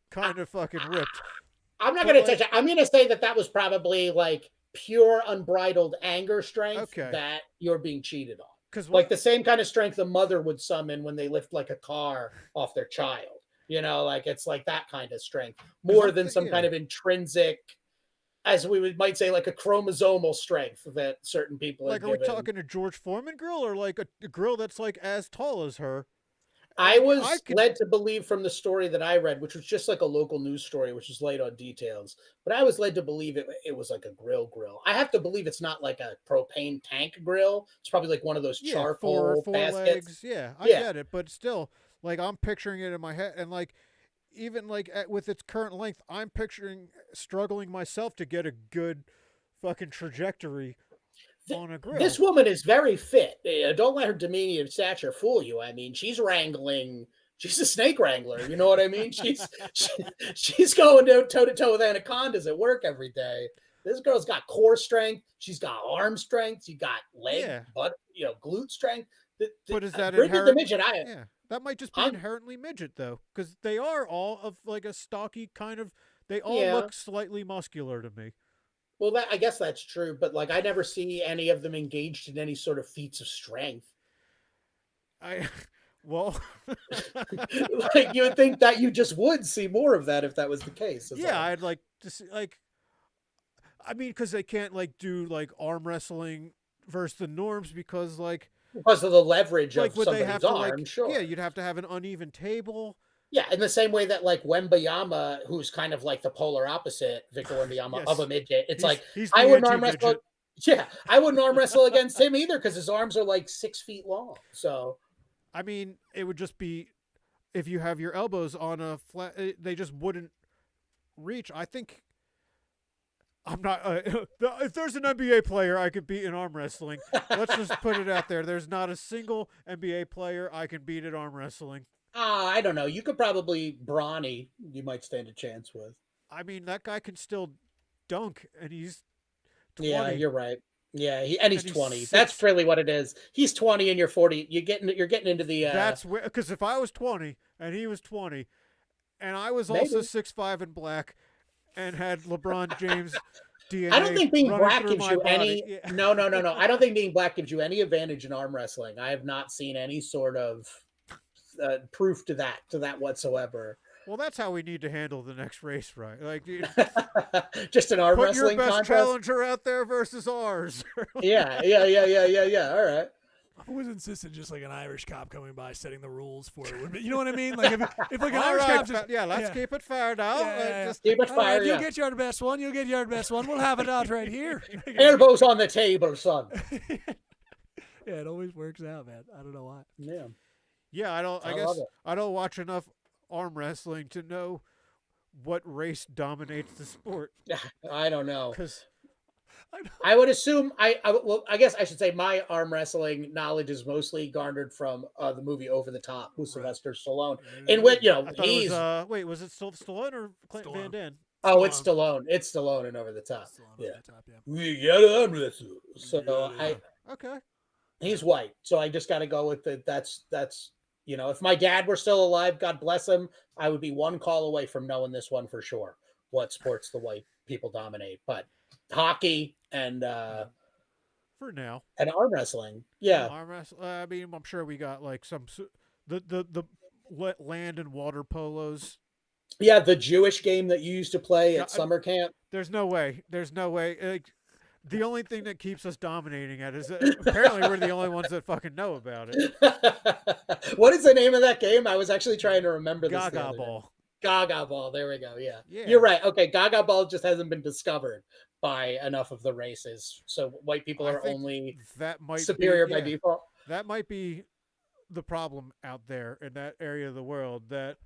kind of fucking ripped. I'm not going to touch it. I'm going to say that was probably like pure unbridled anger strength that you're being cheated on. Like the same kind of strength a mother would summon when they lift like a car off their child. You know, like it's like that kind of strength more than some kind of intrinsic, as we might say, like a chromosomal strength that certain people are given. Are we talking a George Foreman grill or like a grill that's like as tall as her? I was led to believe from the story that I read, which was just like a local news story, which was light on details, but I was led to believe it was like a grill. I have to believe it's not like a propane tank grill. It's probably like one of those charcoal four baskets. legs. I get it, but still, like I'm picturing it in my head, and like even like with its current length, I'm picturing struggling myself to get a good fucking trajectory on a grill. This woman is very fit. Don't let her diminutive stature fool you. I mean, she's wrangling She's a snake wrangler. You know what I mean? She's going toe to toe with anacondas at work every day. This girl's got core strength. She's got arm strength. She got leg, butt, glute strength. But is that Bridget the inherent? midget? Yeah, that might just be inherently midget though, because they are all of like a stocky kind of. They all look slightly muscular to me. Well, I guess that's true, but like I never see any of them engaged in any sort of feats of strength. Well, like you would think that you just would see more of that if that was the case. I'd like to see I mean, because they can't like do like arm wrestling versus the norms because of the leverage of would somebody's they have to, arm. Sure. Yeah, you'd have to have an uneven table. Yeah, in the same way that like Wembayama, who's kind of like the polar opposite Victor Wembanyama of a midget, I wouldn't arm wrestle. Yeah, I wouldn't arm wrestle against him either because his arms are like 6 feet long. So, I mean, it would just be if you have your elbows on a flat, they just wouldn't reach. I think I'm not. If there's an NBA player I could beat in arm wrestling, let's just put it out there. There's not a single NBA player I can beat at arm wrestling. I don't know. You could probably Brawny. You might stand a chance with. I mean, that guy can still dunk, and he's 20. Yeah, you're right. Yeah, he's 20. That's really what it is. He's 20 and you're 40. You're getting into the. That's where, because if I was 20 and he was 20, and I was also 6'5" and black, and had LeBron James DNA. I don't think being black gives you body. any. No. I don't think being black gives you any advantage in arm wrestling. I have not seen any sort of proof to that whatsoever. Well, that's how we need to handle the next race, right? Like, just an arm wrestling put your best contest? Challenger out there versus ours. Yeah. All right. I was insistent, just like an Irish cop coming by, setting the rules for it. You know what I mean? Like if like an Irish cop just, let's keep it fired out. Just keep it fired. Right, you'll get your best one. You'll get your best one. We'll have it out right here. Elbows on the table, son. Yeah, it always works out, man. I don't know why. Yeah. Yeah, I don't watch enough arm wrestling to know what race dominates the sport. I don't know. I would assume I guess I should say my arm wrestling knowledge is mostly garnered from the movie Over the Top with Sylvester Stallone. In which he's was it still Stallone or Clinton Van Damme? Oh, it's Stallone. It's Stallone and Over the Top. We got arm wrestle. So okay. He's white, so I just got to go with the. That's if my dad were still alive, God bless him, I would be one call away from knowing this one for sure. What sports the white people dominate, but hockey and for now and arm wrestling, yeah. Arm wrestling. I mean, I'm sure we got like some the land and water polos. Yeah, the Jewish game that you used to play at summer camp. There's no way. Like, the only thing that keeps us dominating it is that apparently we're the only ones that fucking know about it. What is the name of that game? I was actually trying to remember this. Gaga Ball. Gaga Ball. There we go. Yeah. You're right. Okay. Gaga Ball just hasn't been discovered by enough of the races. So white people are only superior by default. That might be the problem out there in that area of the world, that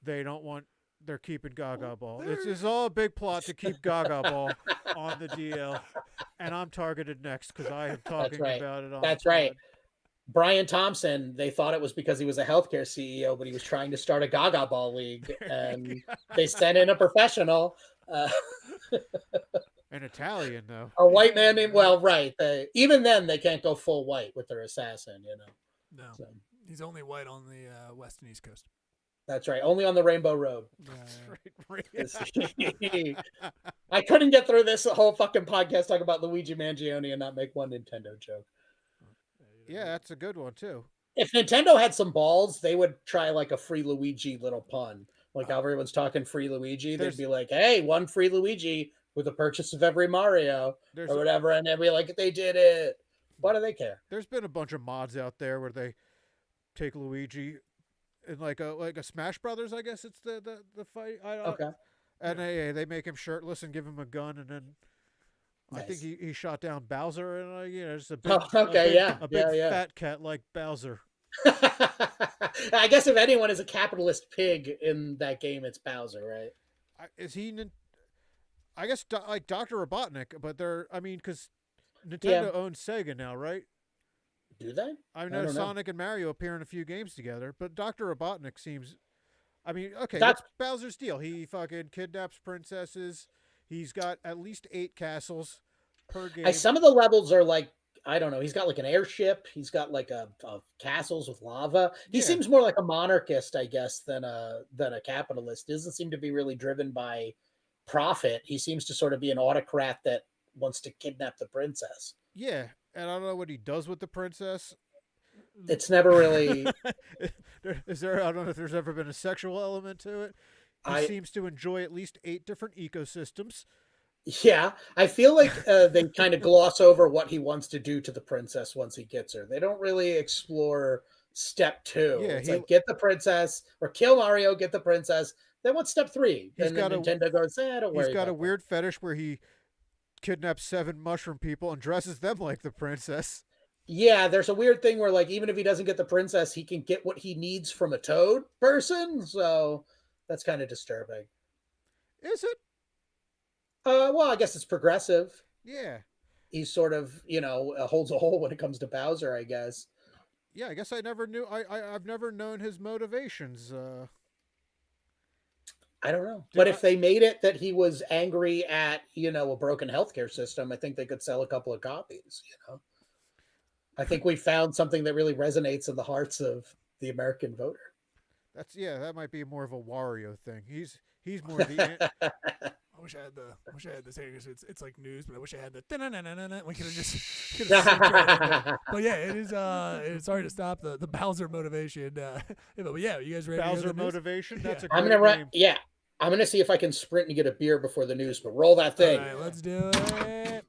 they don't want. They're keeping Gaga Ball. It's all a big plot to keep Gaga Ball on the DL, and I'm targeted next because I am talking about it. That's right. Brian Thompson. They thought it was because he was a healthcare CEO, but he was trying to start a Gaga Ball league, and they sent in a professional. An Italian, though. A white man named. Well, right. Even then, they can't go full white with their assassin. No, he's only white on the west and east coast. That's right. Only on the Rainbow Road. Right. I couldn't get through this whole fucking podcast talking about Luigi Mangione and not make one Nintendo joke. Yeah, that's a good one too. If Nintendo had some balls, they would try like a free Luigi little pun. Like how everyone's talking free Luigi. They'd be like, hey, one free Luigi with the purchase of every Mario or whatever. And they'd be like, they did it. Why do they care? There's been a bunch of mods out there where they take Luigi in like a Smash Brothers, I guess it's the fight. Okay. And they make him shirtless and give him a gun, and then I think he shot down Bowser, and just a big, a big fat cat like Bowser. I guess if anyone is a capitalist pig in that game, it's Bowser, right? Is he? I guess like Dr. Robotnik, but because Nintendo owns Sega now, right? Do they? I know don't know. Sonic and Mario appear in a few games together, but Dr. Robotnik seems. I mean, okay, That's what's Bowser's deal? He fucking kidnaps princesses. He's got at least 8 castles per game. some of the levels are like, I don't know. He's got like an airship. He's got like a castles with lava. He Yeah. seems more like a monarchist, I guess, than a capitalist. Doesn't seem to be really driven by profit. He seems to sort of be an autocrat that wants to kidnap the princess. Yeah, and I don't know what he does with the princess. It's never really. Is there? I don't know if there's ever been a sexual element to it. He seems to enjoy at least 8 different ecosystems. Yeah, I feel like they kind of gloss over what he wants to do to the princess once he gets her. They don't really explore step 2. Yeah, it's like get the princess or kill Mario, get the princess. Then what's step 3? And then Nintendo goes, don't worry. He's got a weird fetish where he kidnaps 7 mushroom people and dresses them like the princess. Yeah, there's a weird thing where, like, even if he doesn't get the princess, he can get what he needs from a toad person. So that's kind of disturbing. Is it? Well, I guess it's progressive. Yeah. He's sort of, holds a hole when it comes to Bowser, I guess. Yeah, I guess I never knew. I've never known his motivations. I don't know. But if they made it that he was angry at, a broken healthcare system, I think they could sell a couple of copies, I think we found something that really resonates in the hearts of the American voter. That might be more of a Wario thing. He's more the I wish I had the same. It's like news, but I wish I had the. We could have just. But yeah, it is. It's sorry to stop the Bowser motivation. But yeah, you guys ready? Bowser motivation. That's a I'm great gonna name. Yeah, I'm gonna see if I can sprint and get a beer before the news. But roll that thing. All right, let's do it.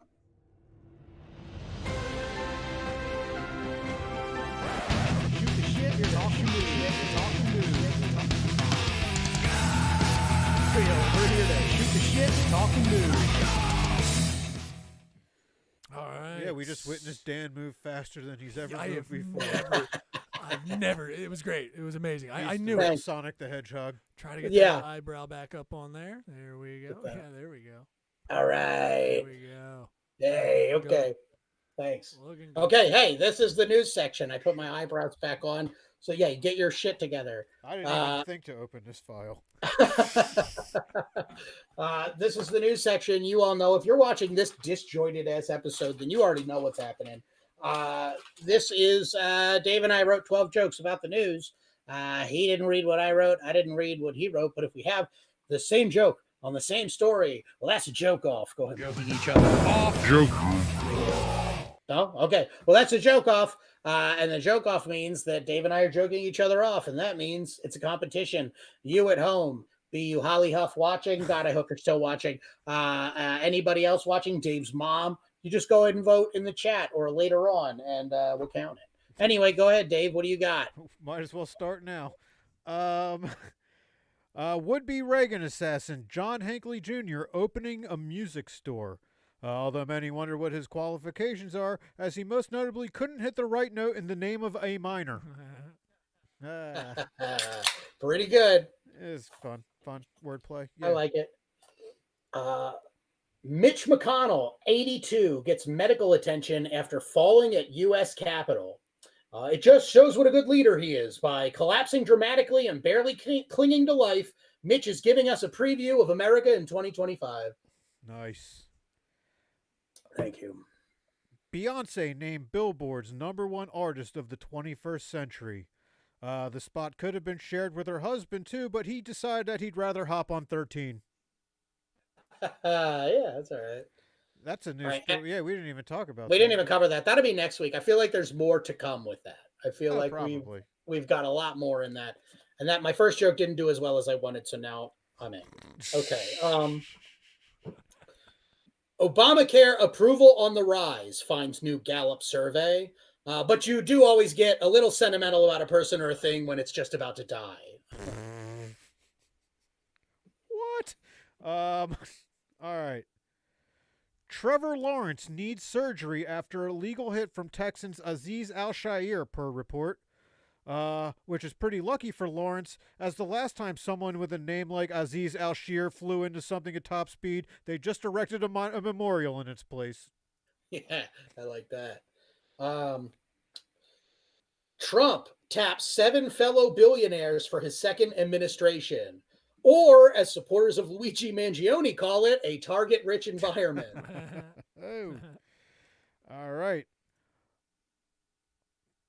We're here to shoot the shit, talking news. All right. Yeah, we just witnessed Dan move faster than he's ever moved before. I've never. It was great. It was amazing. I knew it. it. Sonic the Hedgehog. Try to get that eyebrow back up on there. There we go. Yeah, there we go. All right. There we go. Hey, okay. Thanks. Okay, hey, this is the news section. I put my eyebrows back on. So, yeah, get your shit together. I didn't even think to open this file. This is the news section. You all know, if you're watching this disjointed-ass episode, then you already know what's happening. This is Dave and I wrote 12 jokes about the news. He didn't read what I wrote. I didn't read what he wrote. But if we have the same joke on the same story, well, that's a joke off. Go ahead. Joking each other off. Joke. No? Okay. Well, that's a joke off. And the joke off means that Dave and I are joking each other off. And that means it's a competition. You at home, be you Holly Huff watching. God, I hope you're still watching. Anybody else watching? Dave's mom. You just go ahead and vote in the chat or later on, and we'll count it. Anyway, go ahead, Dave. What do you got? Might as well start now. Would-be Reagan assassin John Hinckley Jr. opening a music store. Although many wonder what his qualifications are, as he most notably couldn't hit the right note in the name of A minor. Pretty good. It's fun wordplay. Yeah. I like it. Mitch McConnell, 82, gets medical attention after falling at U.S. Capitol. It just shows what a good leader he is. By collapsing dramatically and barely clinging to life, Mitch is giving us a preview of America in 2025. Nice. Thank you. Beyonce named Billboard's #1 artist of the 21st century. The spot could have been shared with her husband, too, but he decided that he'd rather hop on 13. Yeah, that's all right. That's a new story. Yeah, we didn't even talk about that. We didn't even cover that. That'll be next week. I feel like there's more to come with that. I feel like we've got a lot more in that. And that my first joke didn't do as well as I wanted, so now I'm in. Okay. Obamacare approval on the rise, finds new Gallup survey. But you do always get a little sentimental about a person or a thing when it's just about to die. What? All right. Trevor Lawrence needs surgery after a legal hit from Texans Azeez Al-Shaair, per report. Which is pretty lucky for Lawrence, as the last time someone with a name like Azeez Al-Shaair flew into something at top speed, they just erected a memorial in its place. Yeah, I like that. Trump taps 7 fellow billionaires for his second administration. Or, as supporters of Luigi Mangione call it, a target-rich environment. Oh. All right.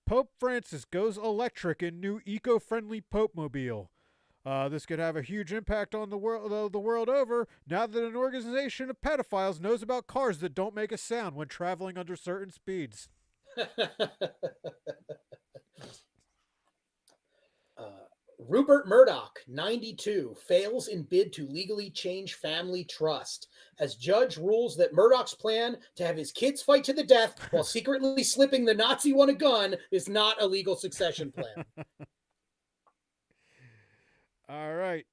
Pope Francis goes electric in new eco-friendly Pope-mobile. This could have a huge impact on the world over now that an organization of pedophiles knows about cars that don't make a sound when traveling under certain speeds. Rupert Murdoch, 92, fails in bid to legally change family trust as judge rules that Murdoch's plan to have his kids fight to the death while secretly slipping the Nazi one a gun is not a legal succession plan. All right.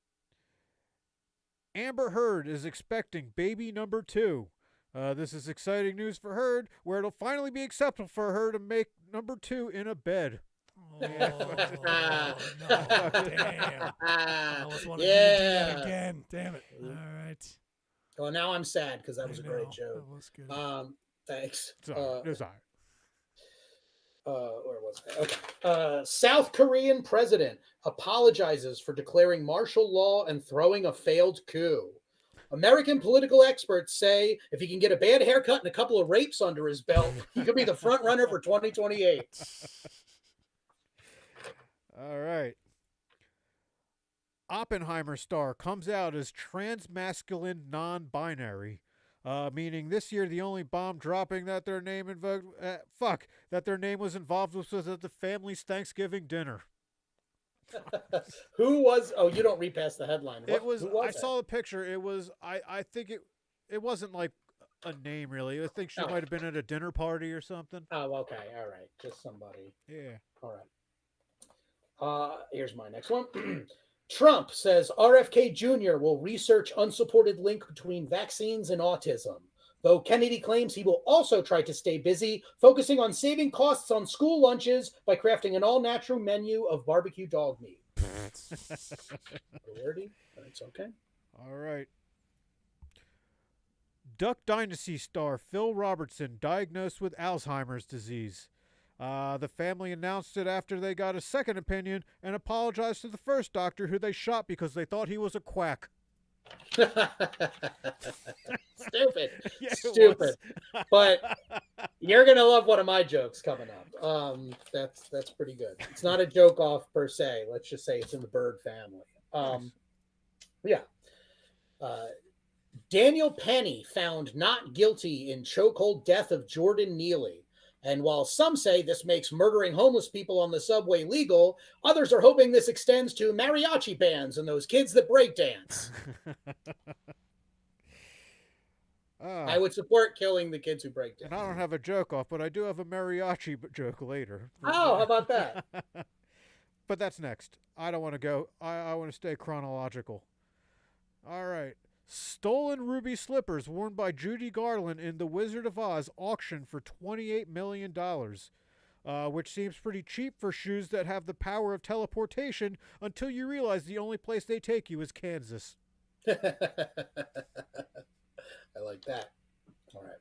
Amber Heard is expecting baby number 2. This is exciting news for Heard, where it'll finally be acceptable for her to make number 2 in a bed. Oh, no, damn. I almost wanted Yeah. to do that again. Damn it. All right. Well, now I'm sad because that was a great know. joke. That was good. Thanks. It's all right. It's all right. Where was I? Okay. South Korean president apologizes for declaring martial law and throwing a failed coup. American political experts say if he can get a bad haircut and a couple of rapes under his belt, he could be the front runner for 2028. All right. Oppenheimer star comes out as transmasculine non-binary, meaning this year the only bomb dropping that their name that their name was involved with was at the family's Thanksgiving dinner. Who was? Oh, you don't read past the headline. It was. Who was I it? saw the picture. It was. I think it wasn't like a name really. I think she Oh. might have been at a dinner party or something. Oh, okay. All right. Just somebody. Yeah. All right. Here's my next one. Trump says RFK Jr. will research unsupported link between vaccines and autism, though Kennedy claims he will also try to stay busy, focusing on saving costs on school lunches by crafting an all-natural menu of barbecue dog meat. Wordy, but it's okay. All right. Duck Dynasty star Phil Robertson diagnosed with Alzheimer's disease. The family announced it after they got a second opinion and apologized to the first doctor who they shot because they thought he was a quack. Stupid. Yeah, it Stupid. But you're gonna love one of my jokes coming up. That's pretty good. It's not a joke off per se. Let's just say it's in the bird family. Yeah. Daniel Penny found not guilty in chokehold death of Jordan Neely. And while some say this makes murdering homeless people on the subway legal, others are hoping this extends to mariachi bands and those kids that break dance. I would support killing the kids who break dance. And I don't have a joke off, but I do have a mariachi joke later. Oh, how about that? But that's next. I don't want to go. I want to stay chronological. All right. Stolen ruby slippers worn by Judy Garland in The Wizard of Oz auction for $28 million, which seems pretty cheap for shoes that have the power of teleportation until you realize the only place they take you is Kansas. I like that. All right.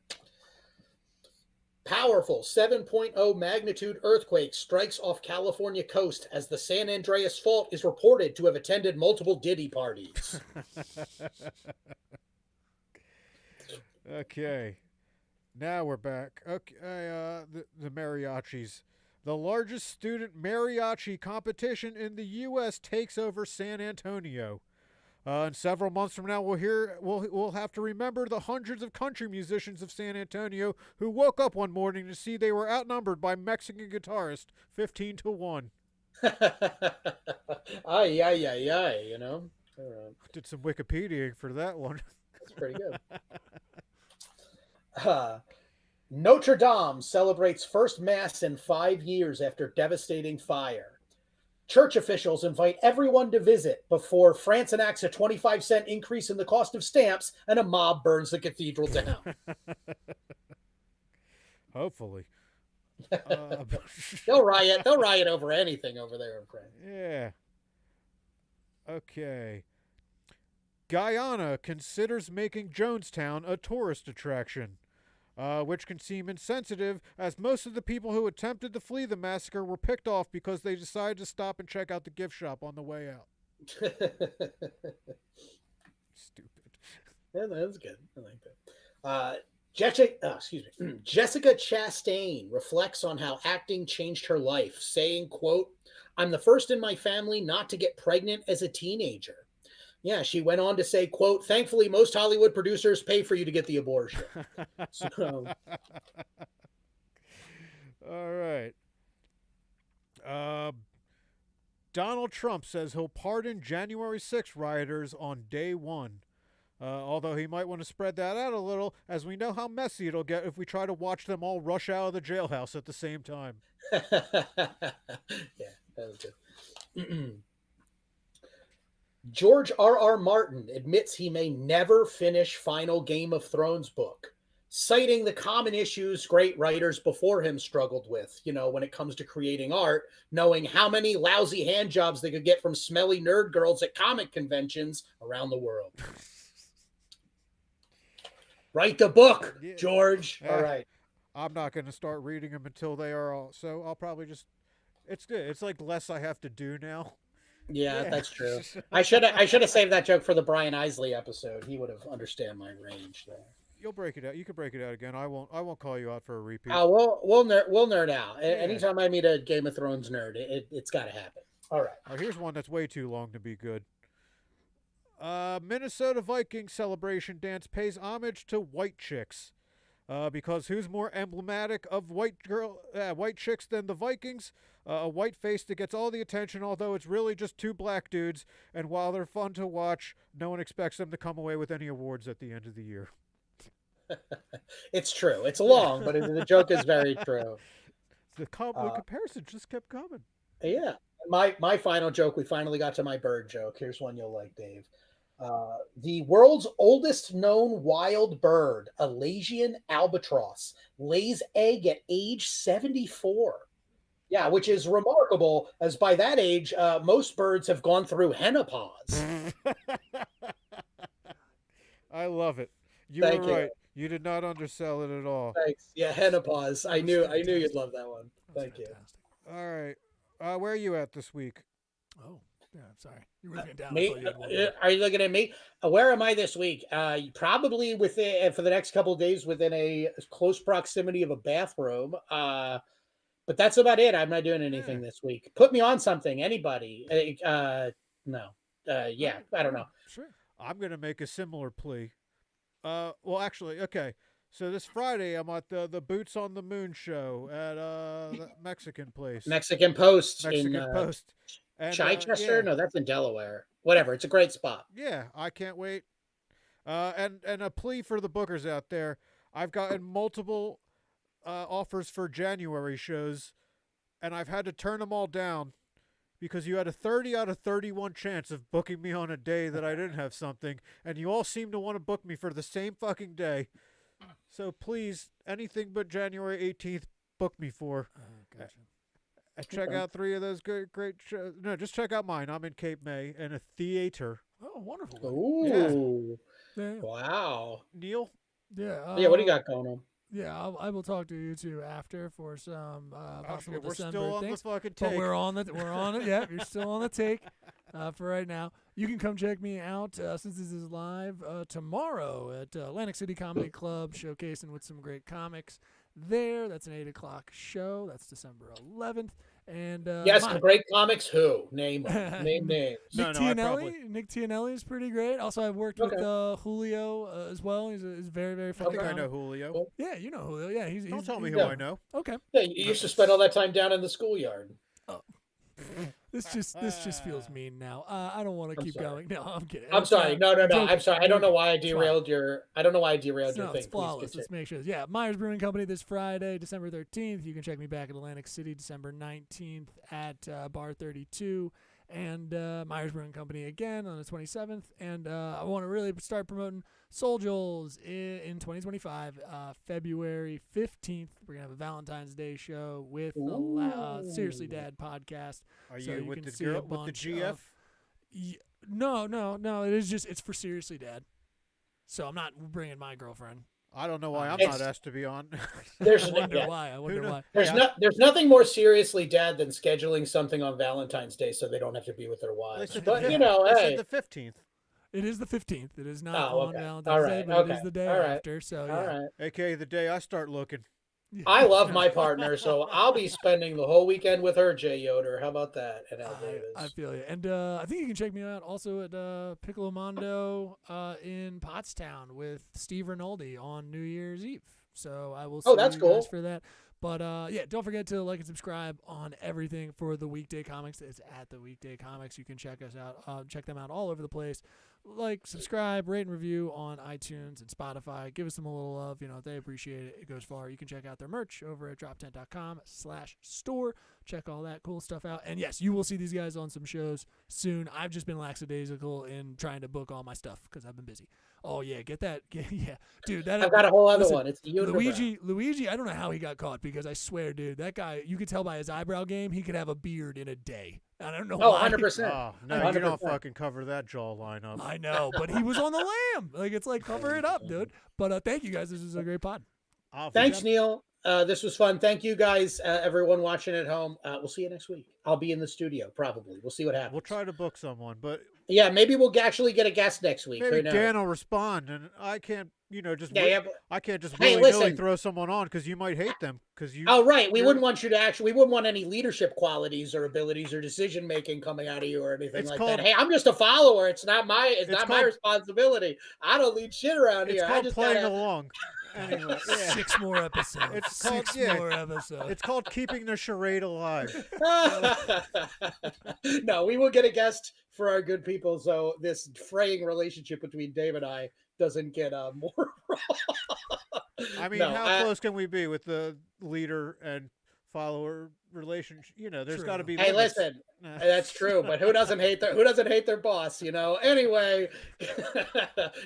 Powerful 7.0 magnitude earthquake strikes off California coast as the San Andreas Fault is reported to have attended multiple Diddy parties. Okay. Now we're back. Okay, the mariachis. The largest student mariachi competition in the U.S. takes over San Antonio. And several months from now, we'll have to remember the hundreds of country musicians of San Antonio who woke up one morning to see they were outnumbered by Mexican guitarist 15-1. Ay, ay, ay, ay, you know. Did some Wikipediaing for that one. That's pretty good. Notre Dame celebrates first mass in 5 years after devastating fire. Church officials invite everyone to visit before France enacts a 25-cent increase in the cost of stamps and a mob burns the cathedral down. Hopefully. They'll riot over anything over there in France. Yeah. Okay. Guyana considers making Jonestown a tourist attraction. which can seem insensitive, as most of the people who attempted to flee the massacre were picked off because they decided to stop and check out the gift shop on the way out. Stupid. Yeah, that's good. I like that. Jessica Chastain reflects on how acting changed her life, saying, quote, "I'm the first in my family not to get pregnant as a teenager." Yeah, she went on to say, quote, "Thankfully, most Hollywood producers pay for you to get the abortion." So, All right. Donald Trump says he'll pardon January 6 rioters on day one. Although he might want to spread that out a little, as we know how messy it'll get if we try to watch them all rush out of the jailhouse at the same time. yeah, that'll do. George R.R. Martin admits he may never finish final Game of Thrones book, citing the common issues great writers before him struggled with, when it comes to creating art, knowing how many lousy hand jobs they could get from smelly nerd girls at comic conventions around the world. Write the book, Yeah. George. All right. I'm not going to start reading them until they are all. So I'll probably just. It's good. It's like less I have to do now. Yeah, that's true. I should have saved that joke for the Brian Isley episode. He would have understand my range there. You'll break it out. You can break it out again. I won't call you out for a repeat. Oh, we'll nerd out. Yeah. Anytime I meet a Game of Thrones nerd, it's got to happen. All right. Oh, here's one that's way too long to be good. Minnesota Vikings celebration dance pays homage to white chicks. Because who's more emblematic of white chicks than the Vikings? A white face that gets all the attention, although it's really just two black dudes. And while they're fun to watch, no one expects them to come away with any awards at the end of the year. It's true. It's long, but the joke is very true. The comparison just kept coming. Yeah. My final joke, we finally got to my bird joke. Here's one you'll like, Dave. The world's oldest known wild bird, Alasian albatross, lays egg at age 74. Yeah, which is remarkable, as by that age, most birds have gone through henopause. I love it. Thank were you. right. You did not undersell it at all. Thanks. Yeah, henopause. I knew you'd love that one. Thank you. All right. Where are you at this week? Oh, yeah, I'm sorry. You were looking down. Me? Are you looking at me? Where am I this week? Probably within for the next couple of days within a close proximity of a bathroom. But that's about it. I'm not doing anything this week. Put me on something. Anybody? No. Yeah, I don't know. Sure. I'm gonna make a similar plea. Well, actually, okay. So this Friday, I'm at the Boots on the Moon show at the Mexican place. Mexican Post. Post. And, Chichester? No, that's in Delaware. Whatever. It's a great spot. Yeah, I can't wait. And a plea for the bookers out there. I've gotten multiple offers for January shows, and I've had to turn them all down because you had a 30 out of 31 chance of booking me on a day that I didn't have something, and you all seem to want to book me for the same fucking day. So please, anything but January 18th, book me for. Gotcha. Check out 3 of those great shows. No, just check out mine. I'm in Cape May in a theater. Oh, wonderful. Ooh. Yeah. Wow. Neil? Yeah. Yeah, what do you got going on? Yeah, I will talk to you two after for some possible we're December still on things. the fucking But take. we're on it. Yeah, you're still on the take for right now. You can come check me out since this is live tomorrow at Atlantic City Comedy Club, showcasing with some great comics there. That's an 8 o'clock show. That's December 11th. And yes, some great comics. Who? Name names. Nick Tianelli is pretty great. Also, I've worked with Julio as well. He's very, very funny. I think I know Julio. Cool. Yeah, you know Julio. Yeah, Don't tell me who I know. Okay. Yeah, you used to spend all that time down in the schoolyard. Oh. This just feels mean now. I don't want to keep going. No, I'm kidding. I'm sorry. No. I'm sorry. I don't know why I derailed your. I don't know why I derailed your No, thing. it's flawless. Let's make sure. Yeah, Myers Brewing Company this Friday, December 13th. You can check me back at Atlantic City, December 19th at Bar 32. And Myers Brewing Company again on the 27th. And I want to really start promoting Soul Joel's in 2025, February 15th. We're going to have a Valentine's Day show with the Seriously Dad podcast. Are So you you with can the see girl, a with the bunch GF? No. It's for Seriously Dad. So I'm not bringing my girlfriend. I don't know why I'm It's- not asked to be on. There's I wonder yeah. why. I wonder why. There's nothing more seriously dad than scheduling something on Valentine's Day so they don't have to be with their They wives. said But the, you know, they hey, said the 15th, It is the 15th. It is not Oh, on okay. Valentine's All Day, right. but it Okay. is the day All right. after. So yeah. all right. aka the day I start looking. I love my partner, so I'll be spending the whole weekend with her, Jay Yoder. How about that? And Al Davis. I feel you. And I think you can check me out also at Piccolomondo in Pottstown with Steve Rinaldi on New Year's Eve. So I will see that's you cool. guys for that. But yeah, don't forget to like and subscribe on everything for the Weekday Comics. It's at the Weekday Comics. You can check us out. Check them out all over the place. Like, subscribe, rate, and review on iTunes and Spotify. Give us them a little love. You know, they appreciate it. It goes far. You can check out their merch over at droptent.com/store. Check all that cool stuff out. And yes, you will see these guys on some shows soon. I've just been lackadaisical in trying to book all my stuff because I've been busy. Oh yeah, get that. Yeah, dude. That I've got a whole other listen, one. It's the Yoder Luigi. I don't know how he got caught because I swear, dude, that guy. You could tell by his eyebrow game, he could have a beard in a day. I don't know. Oh, why. 100%. Oh no, you 100%. don't fucking cover that jawline up. I know, but he was on the lam. Like it's like cover it up, dude. But thank you guys. This is a great pod. Thanks, Neil. This was fun. Thank you guys, everyone watching at home. We'll see you next week. I'll be in the studio probably. We'll see what happens. We'll try to book someone, but Yeah, maybe we'll actually get a guest next week. maybe Who knows? Dan will respond, and I can't. Just Yeah, but- I can't just Hey, willy-nilly listen. throw someone on because you might hate them because you. Oh, right. We you're- wouldn't want you to we wouldn't want any leadership qualities or abilities or decision making coming out of you or anything It's like called- that. Hey, I'm just a follower. It's not my my called- responsibility. I don't lead shit around It's here. I called just playing gotta, along. Anyway, yeah. 6 more episodes. It's Six called- yeah. more episodes. It's called keeping the charade alive. No, we will get a guest for our good people, so this fraying relationship between Dave and I doesn't get more. I mean, No, how close can we be with the leader and follower relationship? There's True. got to be. Hey, limits. listen, Nah. that's true, but who doesn't hate their boss? Anyway,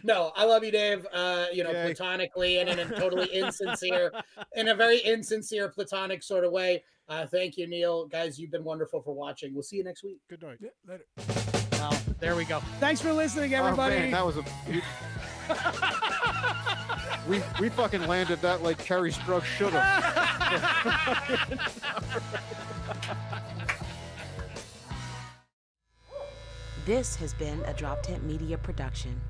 no, I love you, Dave. Yay. Platonically and in a totally in a very insincere platonic sort of way. Thank you, Neil. Guys, you've been wonderful for watching. We'll see you next week. Good night. Yeah, later. Well, there we go. Thanks for listening, everybody. Oh, man, that was a. we fucking landed that like Kerry Strug should have. This has been a Drop Tent Media production.